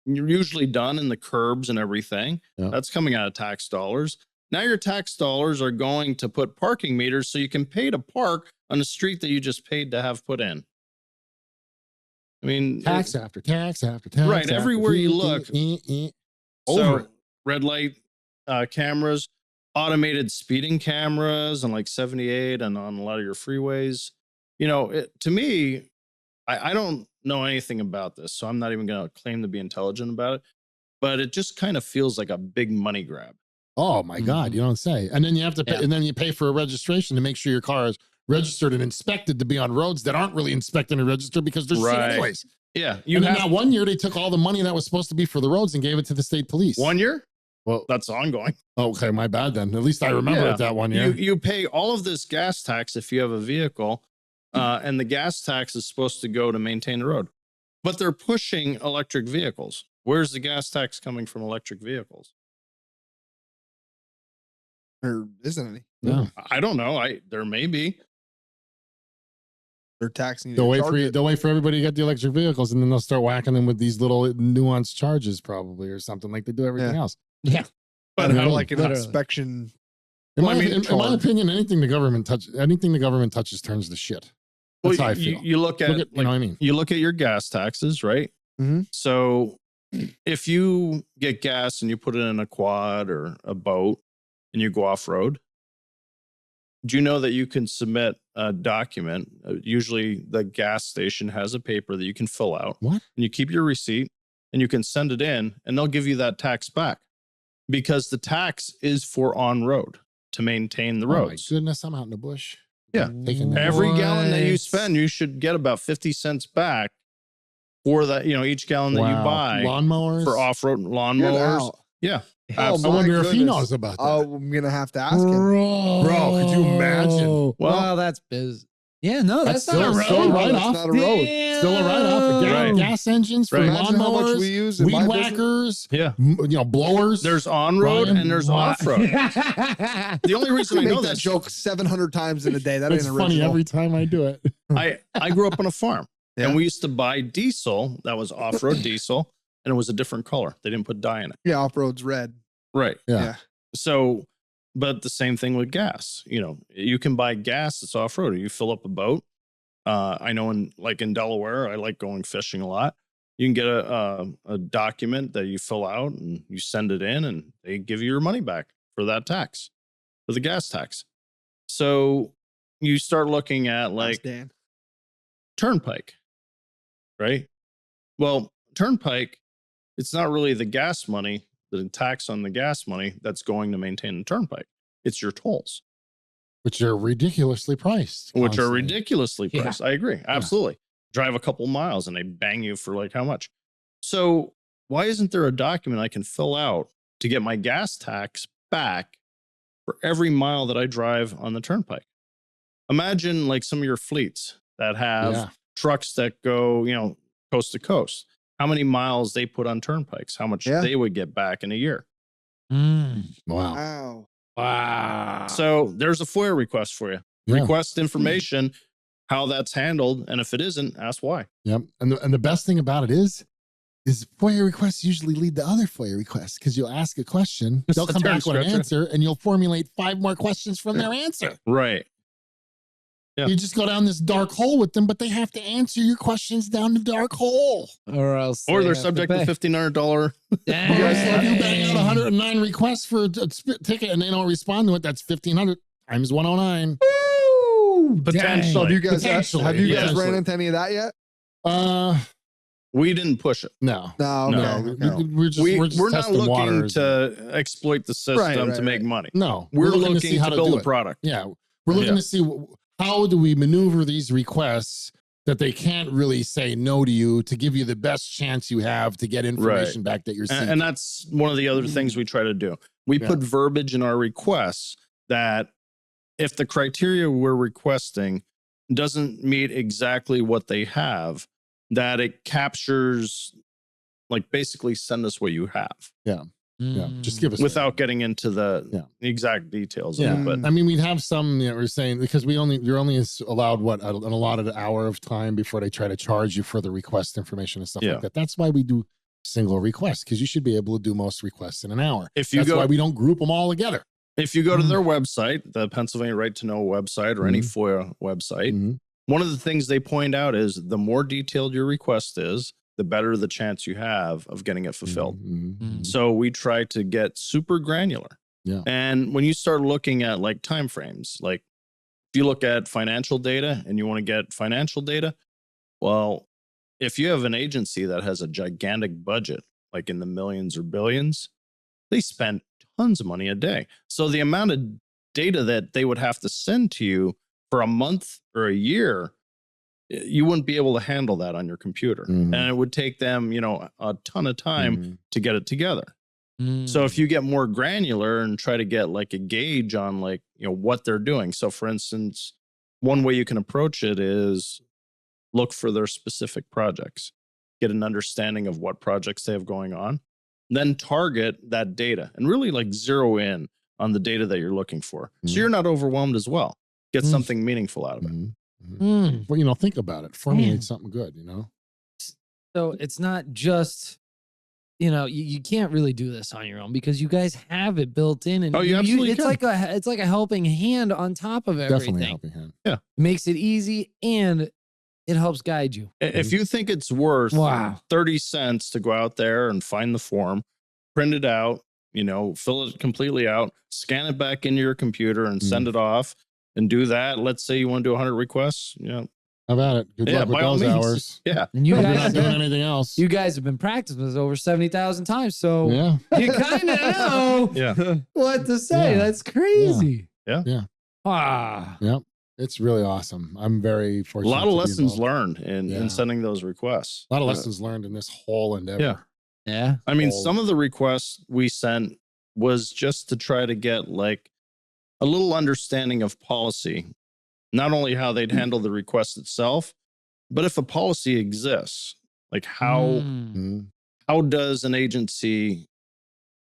you're usually done in the curbs and everything. Yeah. That's coming out of tax dollars. Now your tax dollars are going to put parking meters so you can pay to park on a street that you just paid to have put in. I mean, Tax after tax after tax. Right, after everywhere you look. Over so red light cameras, automated speeding cameras on like 78 and on a lot of your freeways. To me, I don't know anything about this, so I'm not even going to claim to be intelligent about it, but it just kind of feels like a big money grab. Oh my God, you don't say. And then you have to pay, Yeah. and then you pay for a registration to make sure your car is registered and inspected to be on roads that aren't really inspected and registered because they're shit Right. anyways. Yeah. And then that one year they took all the money that was supposed to be for the roads and gave it to the state police. 1 year? Well, That's ongoing. okay, my bad then. At least I remember Yeah. it that 1 year. You pay all of this gas tax if you have a vehicle, and the gas tax is supposed to go to maintain the road. But they're pushing electric vehicles. Where's the gas tax coming from electric vehicles? There isn't any. Yeah. I don't know. There may be. They're taxing you. They'll to wait charge for you. it. They'll wait for everybody to get the electric vehicles, and then they'll start whacking them with these little nuanced charges, probably, or something like they do everything Yeah. else. Yeah. But They're I mean, like an literally. inspection. In, Well, my, I mean, in my opinion, anything the government touches turns to shit. That's how I feel. You look at, Look at, you know what I mean? you look at your gas taxes, right? Mhm. So if you get gas and you put it in a quad or a boat and you go off road, do you know that you can submit a document? Usually the gas station has a paper that you can fill out. What? And you keep your receipt and you can send it in and they'll give you that tax back because the tax is for on road to maintain the Oh my roads. goodness, I'm out in the bush. Yeah. Taking that. Every gallon that you What? spend, you should get about 50 cents back for that, each gallon that you Wow. buy Lawnmowers for off-road Get lawnmowers. out. Yeah. Oh, I my wonder if he goodness. knows about that. Oh, I'm gonna have to ask him. Bro, could you imagine? Well, Well, that's biz. Yeah, no, that's, That's not a road. still a No, write-off. that's not a road. Still a write-off for Right. gas engines, for Right. Imagine how much lawnmowers, we use in weed my business. whackers, Yeah. blowers. There's on-road Ryan, and there's What? off-road. The only reason I I know make that that joke 700 times in a day. That It's ain't funny original. every time I do it. I grew up on a farm Yeah. and we used to buy diesel that was off-road diesel and it was a different color. They didn't put dye in it. Yeah, off road's red. Right. Yeah. So, but the same thing with gas. You can buy gas that's off-road. You fill up a boat. I know in Delaware, I like going fishing a lot. You can get a document that you fill out and you send it in and they give you your money back for that tax, for the gas tax. So you start looking at Thanks, like Dan. Turnpike, right? Well, Turnpike, it's not really the gas money, the tax on the gas money that's going to maintain the turnpike. It's your tolls, which are ridiculously priced. which are constantly. ridiculously Yeah. priced. I agree. Absolutely. Drive a couple miles and they bang you for like how much? So why isn't there a document I can fill out to get my gas tax back for every mile that I drive on the turnpike? Imagine like some of your fleets that have Yeah. trucks that go, coast to coast. How many miles they put on turnpikes, how much Yeah. they would get back in a year. Wow. Wow. Wow. So there's a FOIA request for you. Yeah. Request information, how that's handled. And if it isn't, ask why. Yep. And the best thing about it is FOIA requests usually lead to other FOIA requests because you'll ask a question, they'll come back with an answer, and you'll formulate 5 more questions from their answer. Right. Yeah. You just go down this dark hole with them, but they have to answer your questions down the dark hole. Or else Or they they're have subject to pay. $1,500. So if you bang out 109 requests for a ticket and they don't respond to it, that's 1,500 times 109. Woo! Potentially. So have you guys Potentially, have you guys potentially. ran into any of that yet? We didn't push it. No. No. No. Okay. No. Okay. We're just We're not testing looking waters. to exploit the system Right, to make money. No. We're to looking see how to build do a it. product. Yeah. We're looking Yeah. to see how do we maneuver these requests that they can't really say no to you to give you the best chance you have to get information back that you're seeking. And that's one of the other things we try to do. We Yeah. put verbiage in our requests that if the criteria we're requesting doesn't meet exactly what they have, that it captures, like basically send us what you have yeah. Just give us without getting into the Yeah. exact details Yeah. of it. But I mean, we'd have some, we're saying, because you're only allowed an allotted hour of time before they try to charge you for the request information and stuff Yeah. like that. That's why we do single requests, because you should be able to do most requests in an hour. if you That's go why we don't group them all together. if you go to their website, the Pennsylvania Right to Know website or any FOIA website, Mhm. one of the things they point out is the more detailed your request is, the better the chance you have of getting it fulfilled. Mhm. So we try to get super granular. Yeah. And when you start looking at like timeframes, like if you look at financial data and you want to get financial data, well, if you have an agency that has a gigantic budget, like in the millions or billions, they spend tons of money a day. So the amount of data that they would have to send to you for a month or a year, you wouldn't be able to handle that on your computer. Mhm. And it would take them, a ton of time Mhm. to get it together. So if you get more granular and try to get like a gauge on like, what they're doing. So for instance, one way you can approach it is look for their specific projects, get an understanding of what projects they have going on, then target that data and really like zero in on the data that you're looking for. So Mhm. you're not overwhelmed as well. Get Mm. something meaningful out of it. Mhm. Mhm. Well, think about it. Formulate Man. something good, So it's not just, you can't really do this on your own because you guys have it built in, and Oh, you absolutely it's can. it's like a helping hand on top of Definitely a everything. helping hand. Makes it easy and it helps guide you. If you think it's worth Wow. 30 cents to go out there and find the form, print it out, fill it completely out, scan it back into your computer and send it off and do that. Let's say you want to do 100 requests, How about it? Good Yeah, luck with by all those means. hours. yeah. And you If you're guys, not doing anything else. you guys have been practicing this over 70,000 times, so Yeah. you kind of know Yeah. what to say. Yeah. That's crazy. Yeah. Yeah. Ah. It's really awesome. I'm very A fortunate. lot of to be lessons involved. learned in Yeah. sending those requests. A lot of lessons learned in this whole endeavor. Yeah. Yeah. I mean, Oh. some of the requests we sent was just to try to get like a little understanding of policy, not only how they'd handle the request itself, but if a policy exists, like how Mhm. how does an agency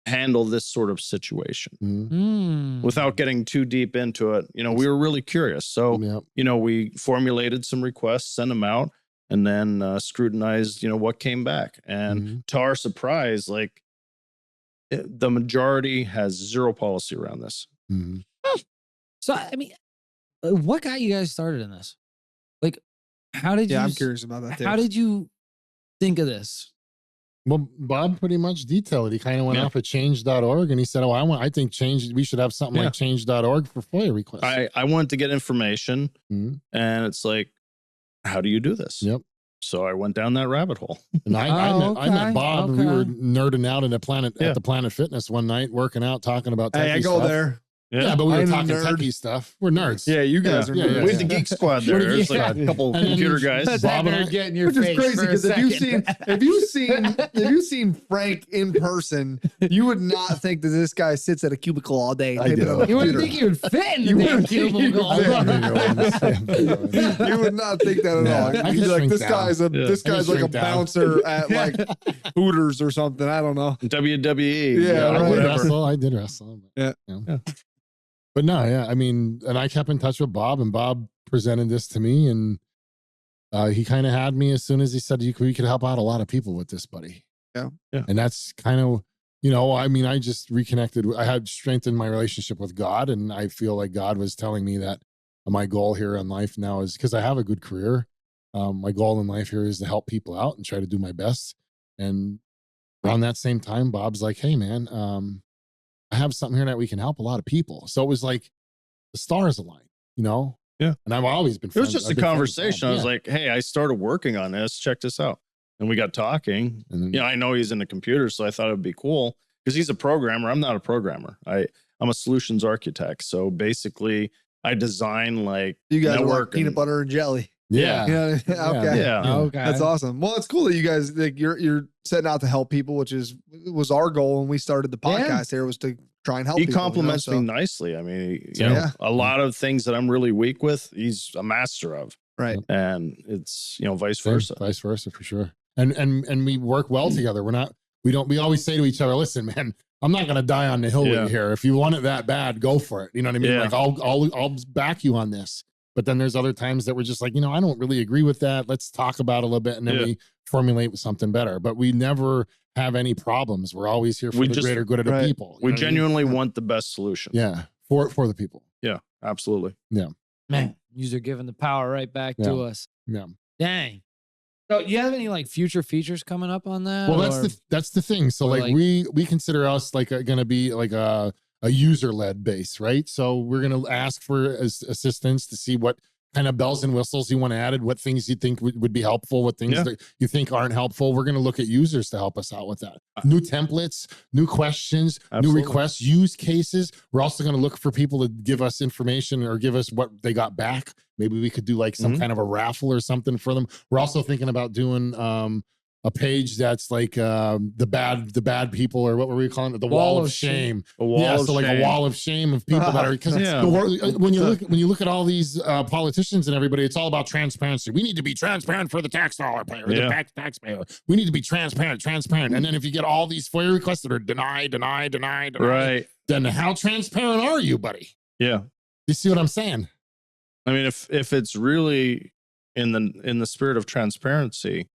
handle this sort of situation Mhm. without getting too deep into it? We were really curious. So, Yeah. we formulated some requests, sent them out, and then scrutinized, what came back. And Mhm. to our surprise, like the majority has zero policy around this. Mhm. So, I mean, what got you guys started in this? Like, how did you? Yeah, I'm curious about that too. How did you think of this? Well, Bob pretty much detailed it. He kind of went Yeah. off at change.org and he said, I think we should have something Yeah. like change.org for FOIA requests. I wanted to get information, Mhm. and it's like, how do you do this? Yep. So I went down that rabbit hole. And I met Bob, and we were nerding out at the Planet Fitness one night, working out, talking about techie Hey, I go stuff. there. Yeah, but we were I'm a talking nerd. techie stuff. We're nerds. Yeah, you guys are. Yeah, nerds. We had the geek squad there. There's like a couple And then computer guys. Let Bob that and nerd I- get in your Which is face crazy for a because second. if you've seen Frank in person, you would not think that this guy sits at a cubicle all day. I typing do. on a You wouldn't computer. think you would fit in You the damn wouldn't think you'd cubicle. fit. You would not think that at Yeah, all. I You'd can be like, shrink this down. guy's a Yeah. this I can guy's like a shrink down. bouncer at like Hooters or something. I don't know. WWE. Yeah, I did whatever. wrestle. I did wrestle. Yeah. But no, yeah. I mean, and I kept in touch with Bob, and Bob presented this to me, and he kind of had me as soon as he said we could help out a lot of people with this, buddy. Yeah. And that's kind of, I mean, I just reconnected. I had strengthened my relationship with God, and I feel like God was telling me that my goal here in life now is, because I have a good career. My goal in life here is to help people out and try to do my best. And around that same time, Bob's like, hey, man, I have something here that we can help a lot of people. So it was like the stars aligned, Yeah. And I've always been It was friends- just I've a been friends with conversation. Bob. I was Yeah. like, hey, I started working on this. Check this out. And we got talking. And then, I know he's in the computer, so I thought it'd be cool because he's a programmer. I'm not a programmer. I'm a solutions architect. So basically, I design like You guys are like network peanut and- butter and jelly. yeah. Yeah. Okay. Yeah. Okay. That's awesome. Well, it's cool that you guys like you're setting out to help people, which was our goal when we started the podcast. Here was to try and help. He people, compliments me so- nicely. I mean, Yeah. a lot of things that I'm really weak with, he's a master of. Right. And it's, vice Same, versa. vice versa for sure. And we work well together. We always say to each other, listen, man, I'm not going to die on the hill with Yeah. you here. If you want it that bad, go for it. You know what I mean? Yeah. Like I'll back you on this. But then there's other times that we're just like, I don't really agree with that. Let's talk about it a little bit. And then Yeah. we formulate something better, but we never have any problems. We're always here for We the just- greater good of the right. people. We You know what I mean? genuinely want the best solution. Yeah. For the people. Yeah, absolutely. Man, you're giving the power right back to us. Yeah. Dang. So, you have any like future features coming up on that? Well, or- that's the thing. So or like we consider us like going to be like a user-led base, right? So we're going to ask for assistance to see what kind of bells and whistles you want added, what things you think would be helpful, what things Yeah. that you think aren't helpful. We're going to look at users to help us out with that. New templates, new questions, Absolutely. new requests, use cases. We're also going to look for people to give us information or give us what they got back. Maybe we could do like some Mhm. kind of a raffle or something for them. We're also thinking about doing a page that's like the bad people, or what were we calling it? The wall of shame. A wall Yeah, of so like a shame. wall of shame of people that are, because Yeah. when you look at all these politicians and everybody, it's all about transparency. We need to be transparent for the tax dollar payer, Yeah. the taxpayer. We need to be transparent. And then if you get all these FOIA requests that are denied, Right. then how transparent are you, buddy? Yeah. You see what I'm saying? I mean, if it's really in the spirit of transparency,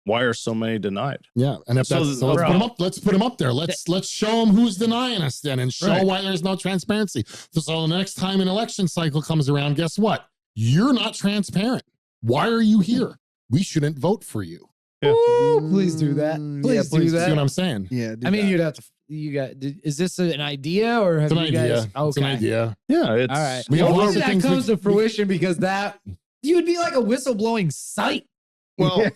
why are so many denied? Yeah, and if So that's, the- let's bro. put them up. Let's put them up there. Let's show them who's denying us then, and show Right. why there's no transparency. So the next time an election cycle comes around, guess what? You're not transparent. Why are you here? We shouldn't vote for you. Ooh, please do that. Please do See that. what I'm saying? Yeah. I mean, you'd have to. Is this an idea or have It's an you guys? idea. It's an idea. Yeah. It's, All right. We have lots Hopefully of that things comes to fruition because you would be like a whistleblowing site. Well,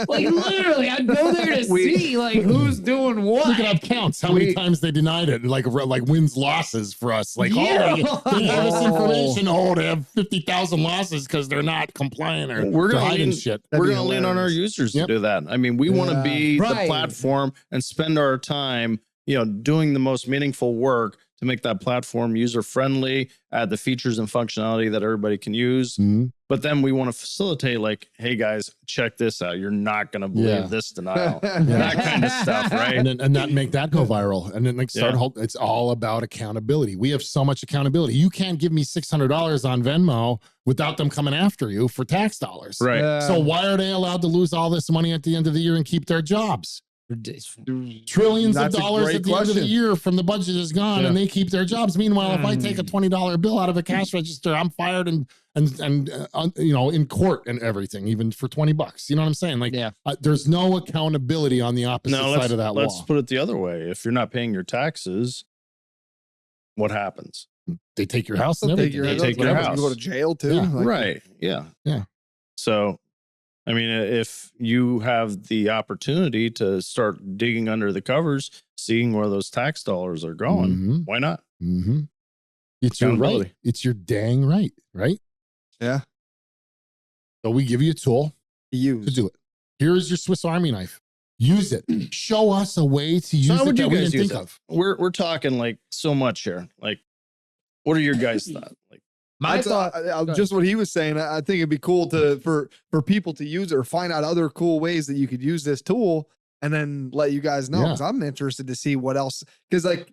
Like literally, I'd go there to see like who's doing what. We could have counts. How many times they denied it? Like wins losses for us. Like, Yeah. they gave us information. Oh, they have 50,000 losses because they're not compliant or We're they're gonna hiding lean- shit. That'd we're be going to lean on our hilarious. users Yep. to do that. I mean, we want to Yeah. be Right. the platform and spend our time, doing the most meaningful work to make that platform user friendly, add the features and functionality that everybody can use. Mhm. But then we want to facilitate like, hey guys, check this out. You're not going to believe Yeah. this denial. That kind of stuff, right? And that make that go viral, and then like start. Yeah. It's all about accountability. We have so much accountability. You can't give me $600 on Venmo without them coming after you for tax dollars. Right. So why are they allowed to lose all this money at the end of the year and keep their jobs? Trillions That's of a dollars great at the end of the question. year from the budget is gone, Yeah. and they keep their jobs. Meanwhile, if I take a $20 bill out of a cash register, I'm fired and in court and everything, even for $20. You know what I'm saying? Like, Yeah. there's no accountability on the opposite Now side of that let's law. put it the other way. If you're not paying your taxes, what happens? They take your house and They'll everything. take your, They they'll take your whatever. house. You go to jail too. Yeah. Like, Right. Yeah. Yeah. So I mean, if you have the opportunity to start digging under the covers, seeing where those tax dollars are going, Mhm. why not? Mhm. It's your right. Accountability. It's your dang right, right? Yeah. So we give you a tool to Use. do it. Here's your Swiss Army knife. Use it. Show us a way to use So how it would that you we guys didn't use think it? of. We're talking like so much here. Like, what are your guys' thoughts? Like, My thought, just what he was saying. I think it'd be cool for people to use it or find out other cool ways that you could use this tool, and then let you guys know. Yeah. Because I'm interested to see what else. Because like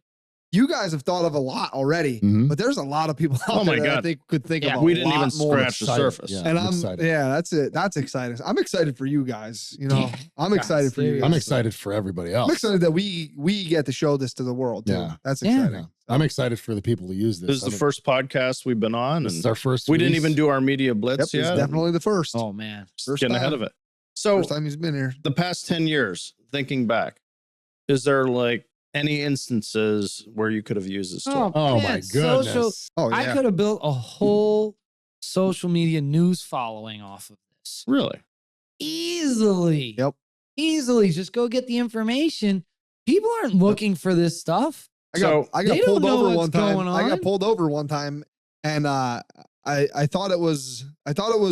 you guys have thought of a lot already, Mhm. but there's a lot of people out Oh my there that I God. think could think Yeah, of a we didn't lot even more. scratch the excited. surface. Yeah. And I'm I'm excited. yeah, that's it. That's exciting. I'm excited for you guys. You know, I'm excited for you. seriously. I'm guys. excited for everybody else. I'm excited that we get to show this to the world too. Yeah. That's Yeah. exciting. Yeah. I'm excited for the people to use this. This is the first podcast we've been on, This and is our first. we didn't release. even do our media Yep, blitz it's yet. definitely the first. oh man, Just First getting ahead time. of it. So First time he's been here. the past 10 years, thinking back, is there like any instances where you could have used this tool? Oh my man, goodness. social- Oh I yeah. could have built a whole social media news following off of this Really? easily. Yep. Easily. Just go get the information. People aren't looking for this stuff. I got So, I they got don't pulled know over what's one time. going I got on. pulled over one time, and I thought it was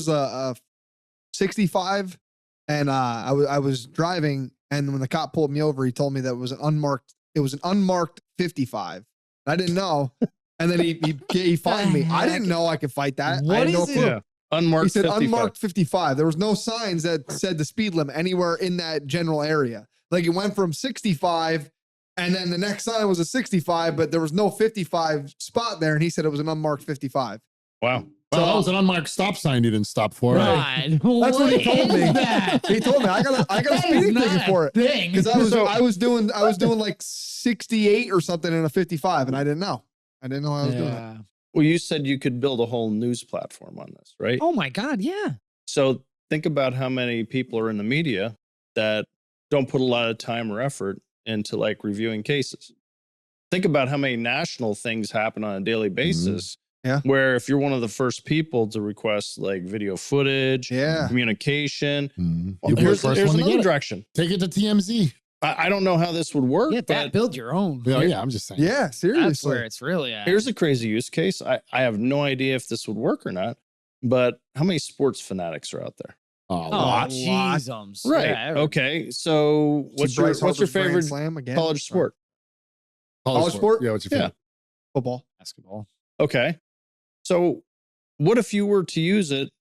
a 65, and I was driving, and when the cop pulled me over, he told me that it was an unmarked 55. I didn't know, and then he fined me. I didn't know I could fight that. I What had no is it? clue. Yeah. Unmarked He said 55. unmarked 55. There was no signs that said the speed limit anywhere in that general area. Like it went from 65, and then the next sign was a 65, but there was no 55 spot there, and he said it was an unmarked 55. Wow. Well, that was an unmarked stop sign you didn't stop for. Right. That's what he told me. That? He told me I got a That is speeding not ticket a for it thing. because So- I was doing like 68 or something in a 55, and I didn't know. I didn't know I was doing it. Yeah. Well, you said you could build a whole news platform on this, right? Oh my God. Yeah. So think about how many people are in the media that don't put a lot of time or effort into like reviewing cases. Think about how many national things happen on a daily basis. Yeah. Where if you're one of the first people to request like video footage, Yeah. communication, Mhm. well, You were the here's first one to another get it. direction. Take it to TMZ. I don't know how this would work, Get that. but Build your own. Yeah, I'm just saying. Yeah, That's seriously. where it's really at. here's a crazy use case. I have no idea if this would work or not, but how many sports fanatics are out there? Oh, Oh, lot. jeezums. Right. Yeah, Okay. So See what's Bryce your Harper's Grand favorite Slam again? college sport? College sport? Yeah, what's your Yeah. favorite? Football. Basketball. Okay. So what if you were to use it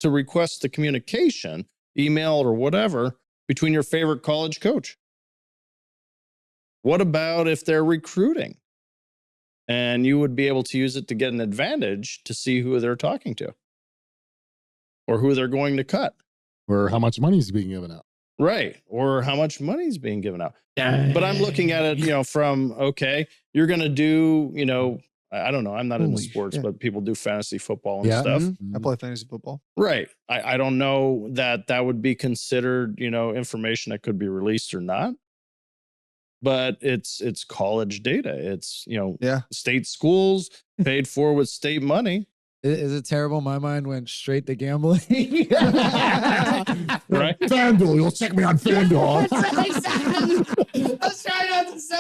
to request the communication, email or whatever, between your favorite college coach? What about if they're recruiting and you would be able to use it to get an advantage to see who they're talking to or who they're going to cut? Or how much money is being given out? Right. Or how much money is being given out. But I'm looking at it, from, okay, you're going to do, I don't know. I'm not into Holy sports, shit. but people do fantasy football and Yeah. stuff. Mhm. I play fantasy football. Right. I don't know that would be considered, information that could be released or not. But it's college data. It's, Yeah. state schools paid for with state money. Is it terrible? My mind went straight to gambling. Right. FanDuel. You'll check me on FanDuel. I was trying not to say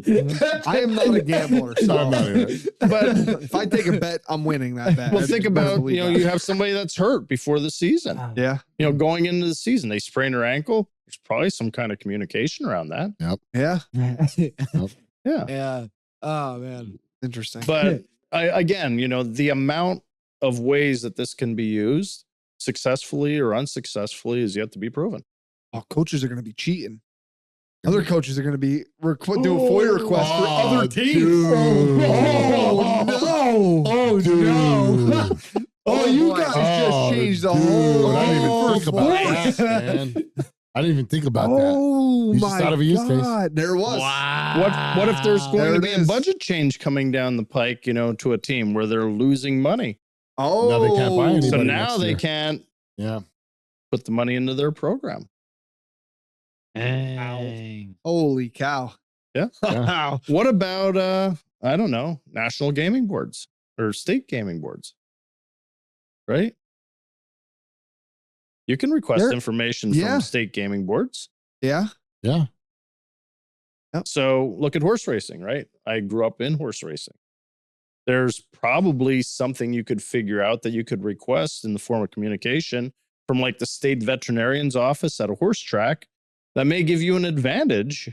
it. I am not a gambler, No, so I'm not either. But if I take a bet, I'm winning that bet. well, I think better about, believe that. you have somebody that's hurt before the season. Yeah. Going into the season, they sprain their ankle. There's probably some kind of communication around that. Yeah. Yeah. Yeah. Oh man. Interesting. But again, the amount of ways that this can be used successfully or unsuccessfully is yet to be proven. Oh, coaches are going to be cheating. Other coaches are going to be do a FOIA request for other teams. Dude. Oh, no. Oh, no. Oh, you boy. guys just changed the whole. I didn't even think about sports. that, man. I didn't even think about that. Oh You just my thought of a use case. God. There it was. Wow. What if there's There going to it be a is. budget change coming down the pike, to a team where they're losing money? Oh. Now they can't buy anybody. So Anybody now next they year. can't Yeah. put the money into their program. Dang. Holy cow. Yeah. What about I don't know, national gaming boards or state gaming boards? Right? You can request There- information yeah. from state gaming boards. Yeah. Yeah. So look at horse racing, right? I grew up in horse racing. There's probably something you could figure out that you could request in the form of communication from like the state veterinarian's office at a horse track that may give you an advantage.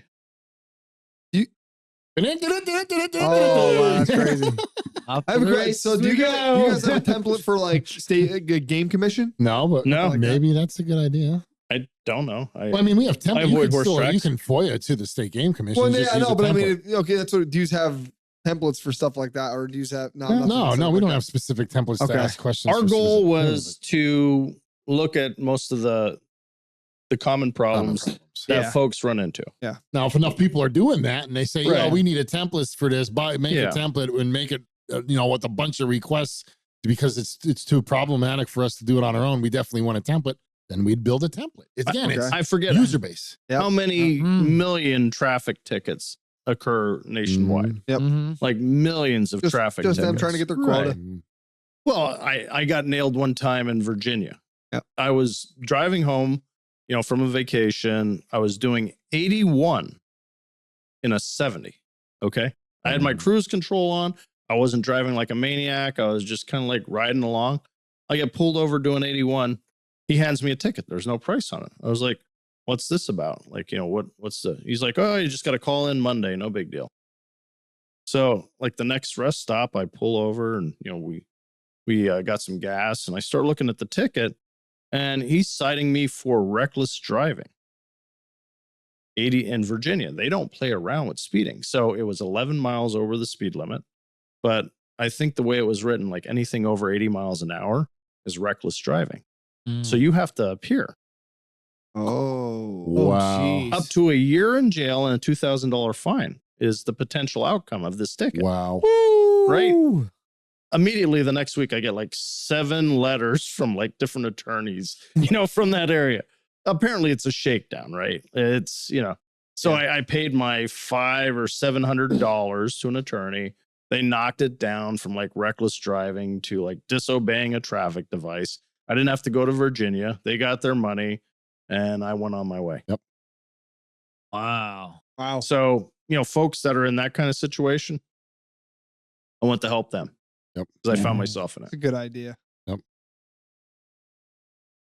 Oh, wow, that's crazy. Off I have a to the question. So races do we you guys go. have a template for like state game commission? No, but No. maybe that's a good idea. I don't know. Well, I mean, we have I templates. avoid horse You tracks. can FOIA to the state game commission. Well, Just yeah, I use know, a but I template. mean, okay, that's what. Do you have templates for stuff like that, or do you have No, nothing no, specific we don't like have specific templates Okay. to ask questions. Our for goal specific was to look at most of the common problems that Yeah. folks run into. Now, if enough people are doing that and they say, Right. "Yeah, we need a template for this," make Yeah. a template and make it, with a bunch of requests because it's too problematic for us to do it on our own. We definitely want a template. Then we'd build a template. Again, Okay. it's I forget user base. Yep. how many Mhm. million traffic tickets occur nationwide. Yep. Mhm. Like millions of traffic just them tickets. trying to get their Right. quota. Mm. Well, I got nailed one time in Virginia. Yep. I was driving home, from a vacation. I was doing 81 in a 70. Okay. I had my cruise control on. I wasn't driving like a maniac. I was just kind of like riding along. I get pulled over doing 81. He hands me a ticket. There's no price on it. I was like, what's this about? Like, he's like, oh, you just got to call in Monday. No big deal. So like the next rest stop, I pull over and, we got some gas and I start looking at the ticket and he's citing me for reckless driving. 80 in Virginia. They don't play around with speeding. So it was 11 miles over the speed limit. But I think the way it was written, like anything over 80 miles an hour is reckless driving. So you have to appear. Oh, Wow. jeez. Up to a year in jail and a $2,000 fine is the potential outcome of this ticket. Wow. Right? Immediately the next week, I get like 7 letters from like different attorneys, from that area. Apparently it's a shakedown, right? It's, so I paid my $500 or $700 to an attorney. They knocked it down from like reckless driving to like disobeying a traffic device. I didn't have to go to Virginia. They got their money and I went on my way. Wow. wow. So, folks that are in that kind of situation, I want to help them. Yep. Because I found myself in It's it. a good idea.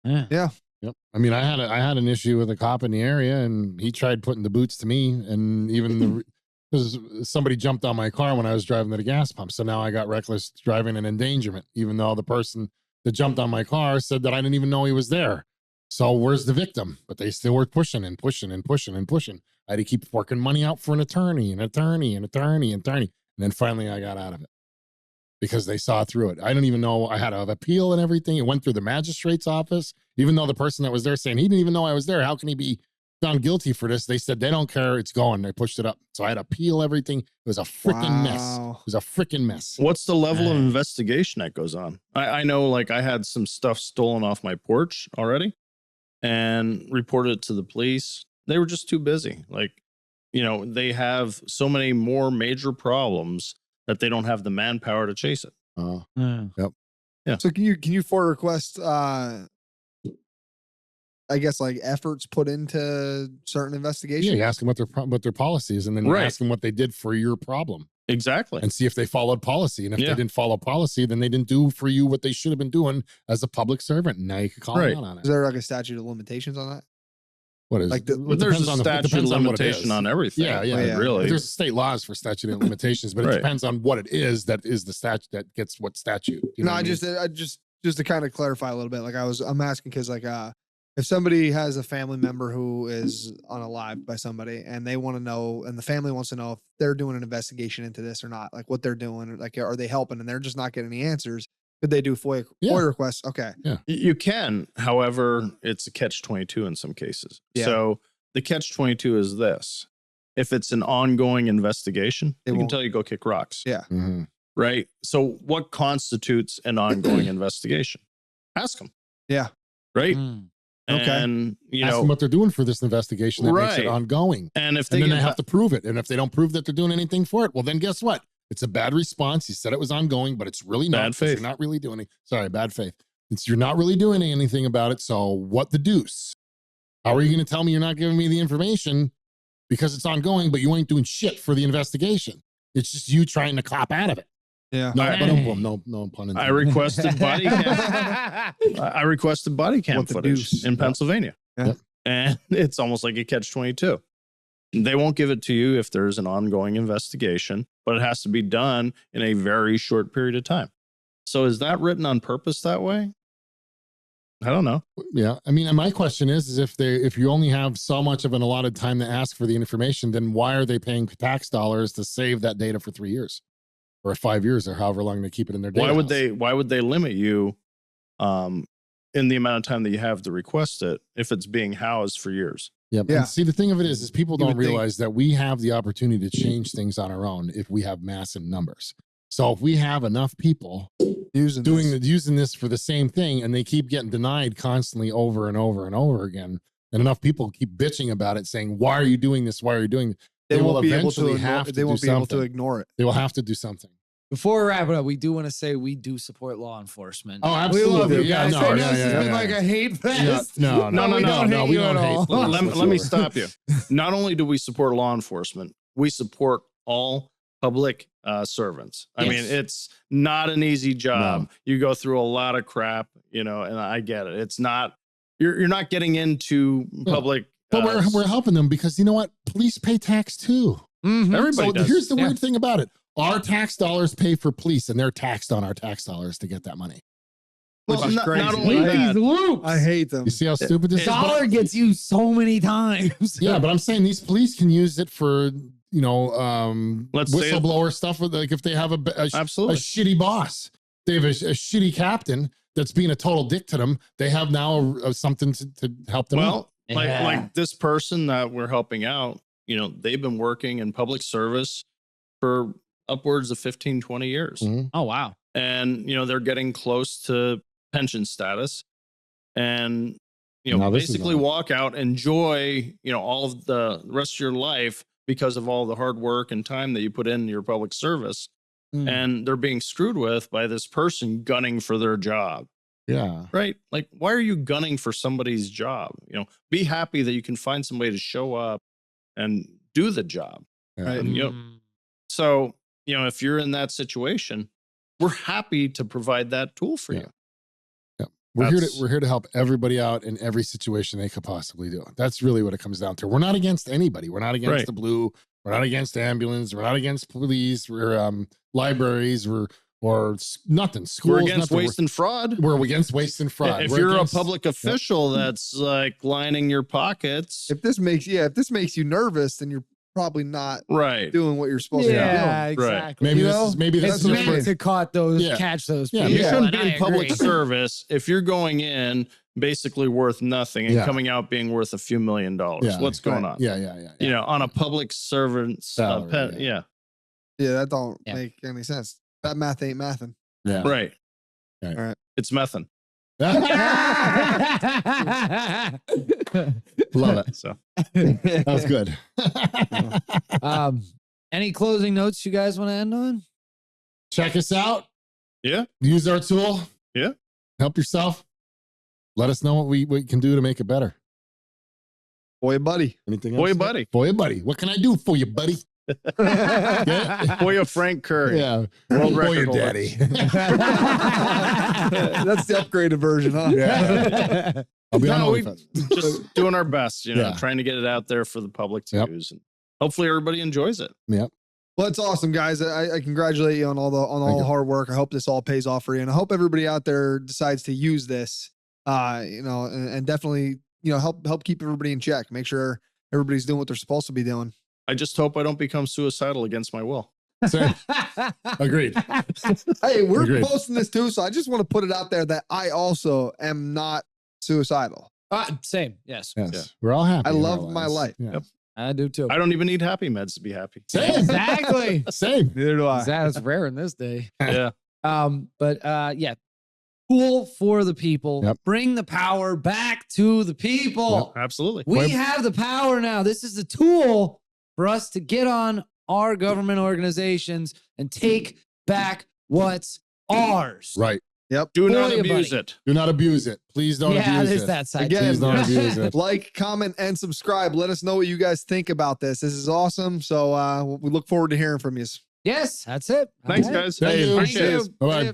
Yeah. Yep. I mean, I had an issue with a cop in the area, and he tried putting the boots to me, and even because somebody jumped on my car when I was driving to the gas pump, so now I got reckless driving and endangerment, even though the person that jumped on my car said that I didn't even know he was there. So where's the victim? But they still were pushing and pushing and pushing and pushing. I had to keep forking money out for an attorney, and then finally I got out of it because they saw through it. I didn't even know I had an appeal and everything. It went through the magistrate's office, even though the person that was there saying he didn't even know I was there. How can he be found guilty for this? They said they don't care. It's going. They pushed it up. So I had to appeal everything. It was a freaking mess. Wow. It was a freaking mess. What's the level of investigation that goes on? I know like I had some stuff stolen off my porch already and reported it to the police. They were just too busy. Like, they have so many more major problems that they don't have the manpower to chase it. So can you for request I guess like efforts put into certain investigations? Yeah, you ask them what their policy is, and then you Right. ask them what they did for your problem Exactly. and see if they followed policy. And if Yeah. they didn't follow policy, then they didn't do for you what they should have been doing as a public servant. Now you can call Right. them out on Is it. there like a statute of limitations on that? What is like the- it There's depends a on it statute of depends on what it limitation is. on everything. Yeah, yeah. Yeah. Really. There's state laws for statute of limitations, but it Right. depends on what it is that is the statute that gets what statute. You know No, what I just to kind of clarify a little bit. Like I'm asking because like if somebody has a family member who is unalived by somebody and they want to know, and the family wants to know if they're doing an investigation into this or not, like what they're doing, like are they helping, and they're just not getting any answers. Could they do FOIA requests? Okay. You can, however, it's a catch-22 in some cases. Yeah. So the catch-22 is this. If it's an ongoing investigation, They they can won't- tell you go kick rocks. Yeah. Mhm. Right? So what constitutes an ongoing investigation? Ask them. Yeah. Right? Mm. Okay. And, Ask them what they're doing for this investigation that makes it Right. ongoing. and if And they then get they have to prove it. And if they don't prove that they're doing anything for it, well, then guess what? It's a bad response. You said it was ongoing, but it's really not. Bad 'cause faith. You're not really doing it. Sorry, bad faith. You're not really doing anything about it. So what the deuce? How are you going to tell me you're not giving me the information because it's ongoing, but you ain't doing shit for the investigation? It's just you trying to cop out of it. Yeah. No, I- no pun intended. I requested body cam. I requested body cam What the footage deuce? in Pennsylvania. Yeah. Yep. And it's almost like a catch-22. They won't give it to you if there's an ongoing investigation, but it has to be done in a very short period of time. So is that written on purpose that way? I don't know. Yeah. I mean, and my question is if you only have so much of an allotted time to ask for the information, then why are they paying tax dollars to save that data for 3 years or 5 years or however long they keep it in their data? Why would they limit you in the amount of time that you have to request it if it's being housed for years? Yep. Yeah. And see, the thing of it is people You don't would think- realize that we have the opportunity to change things on our own if we have massive numbers. So if we have enough people Using using this for the same thing and they keep getting denied constantly over and over and over again, and enough people keep bitching about it saying, why are you doing this? Why are you doing this? they will won't be able to eventually ignore, have to they do won't be able to something. ignore it. They will have to do something. Before we wrap it up, we do want to say we do support law enforcement. Oh, We absolutely. love you Yeah, guys. no, I know yeah, this yeah, has been yeah. like a hate Yeah, fest. no, we don't hate you at all. police Let me whatsoever. stop you. Not only do we support law enforcement, we support all public servants. I mean, Yes. it's not an easy job. No. You go through a lot of crap, and I get it. It's not, you're not getting into public. But we're helping them because you know what? Police pay tax too. Mhm. Everybody So does. here's the Yeah. weird thing about it. Our tax dollars pay for police and they're taxed on our tax dollars to get that money. Which Well, is not crazy. only Hate that, these loops. I hate them. You see how stupid this is? Dollar gets you so many times. Yeah, but I'm saying these police can use it for, Let's say- whistleblower stuff. Like if they have a absolutely. shitty boss, they have a shitty captain that's being a total dick to them. They have now something to help them out. Well, Yeah. like this person that we're helping out, they've been working in public service for upwards of 15, 20 years. Mhm. Oh wow. And, they're getting close to pension status and, Now this is basically not- walk out, enjoy, all of the rest of your life because of all the hard work and time that you put in your public service. Mm. And they're being screwed with by this person gunning for their job. Yeah. Right? Like, why are you gunning for somebody's job? Be happy that you can find somebody to show up and do the job. Yeah. Right. And, Mm. so, if you're in that situation, we're happy to provide that tool for Yeah. you. We're here to help everybody out in every situation they could possibly do. That's really what it comes down to. We're not against anybody. We're not against Right. the blue. We're not against ambulance. We're not against police. We're libraries. Nothing. Schools. We're against nothing. waste and fraud. We're against waste and fraud. If We're you're against- a public official that's like lining your pockets, If this makes you nervous, then you're probably not right? doing what you're supposed to Yeah, be doing. exactly. maybe you this know, is maybe this It's is meant different. to Yeah. catch those Yeah, people. You shouldn't and be I in public agree. service if you're going in basically worth nothing and Yeah. coming out being worth a few $1,000,000. Yeah. What's going Right. on? Yeah. On a public servant's Salary, yeah. Yeah, that don't Yeah. make any sense. That math ain't mathing. Yeah. Right. Right. All right. It's methane. Love it. So That was good. Any closing notes you guys want to end on? Check us out. Yeah. Use our tool. Yeah. Help yourself. Let us know what we can do to make it better. Boy, buddy. Anything else? boy, buddy. Boy, buddy. What can I do for you, buddy? Boy, Frank Curry. Yeah. World Boy, record your holder. daddy. That's the upgraded version, huh? Yeah. I'll be on No, we OnlyFans. just doing our best, Yeah. trying to get it out there for the public to Yep. use, and hopefully everybody enjoys it. Well, it's awesome, guys. I congratulate you on all you. the hard work. I hope this all pays off for you, and I hope everybody out there decides to use this. And definitely, help keep everybody in check. Make sure everybody's doing what they're supposed to be doing. I just hope I don't become suicidal against my will. Same. Agreed. Hey, we're Agreed. posting this too, so I just want to put it out there that I also am not suicidal. Same. Yes. Yes. Yeah. We're all happy. I in our love my lives. life. Yeah. Yep. I do too. I don't even need happy meds to be happy. Same. Exactly. Same. Neither do I. That's rare in this day. Yeah. Yeah. Tool for the people. Yep. Bring the power back to the people. Absolutely. We have the power now. This is the tool for us to get on our government organizations and take back what's ours. Right. Yep. Do not FOIA abuse Buddy. it. Do not abuse it. Please don't Yeah, abuse there's it. that side. Again, Please don't abuse it. Like, comment, and subscribe. Let us know what you guys think about this. This is awesome. So we look forward to hearing from you. Yes, that's it. Thanks, All right. guys. Thank Hey, you. appreciate it. Bye-bye.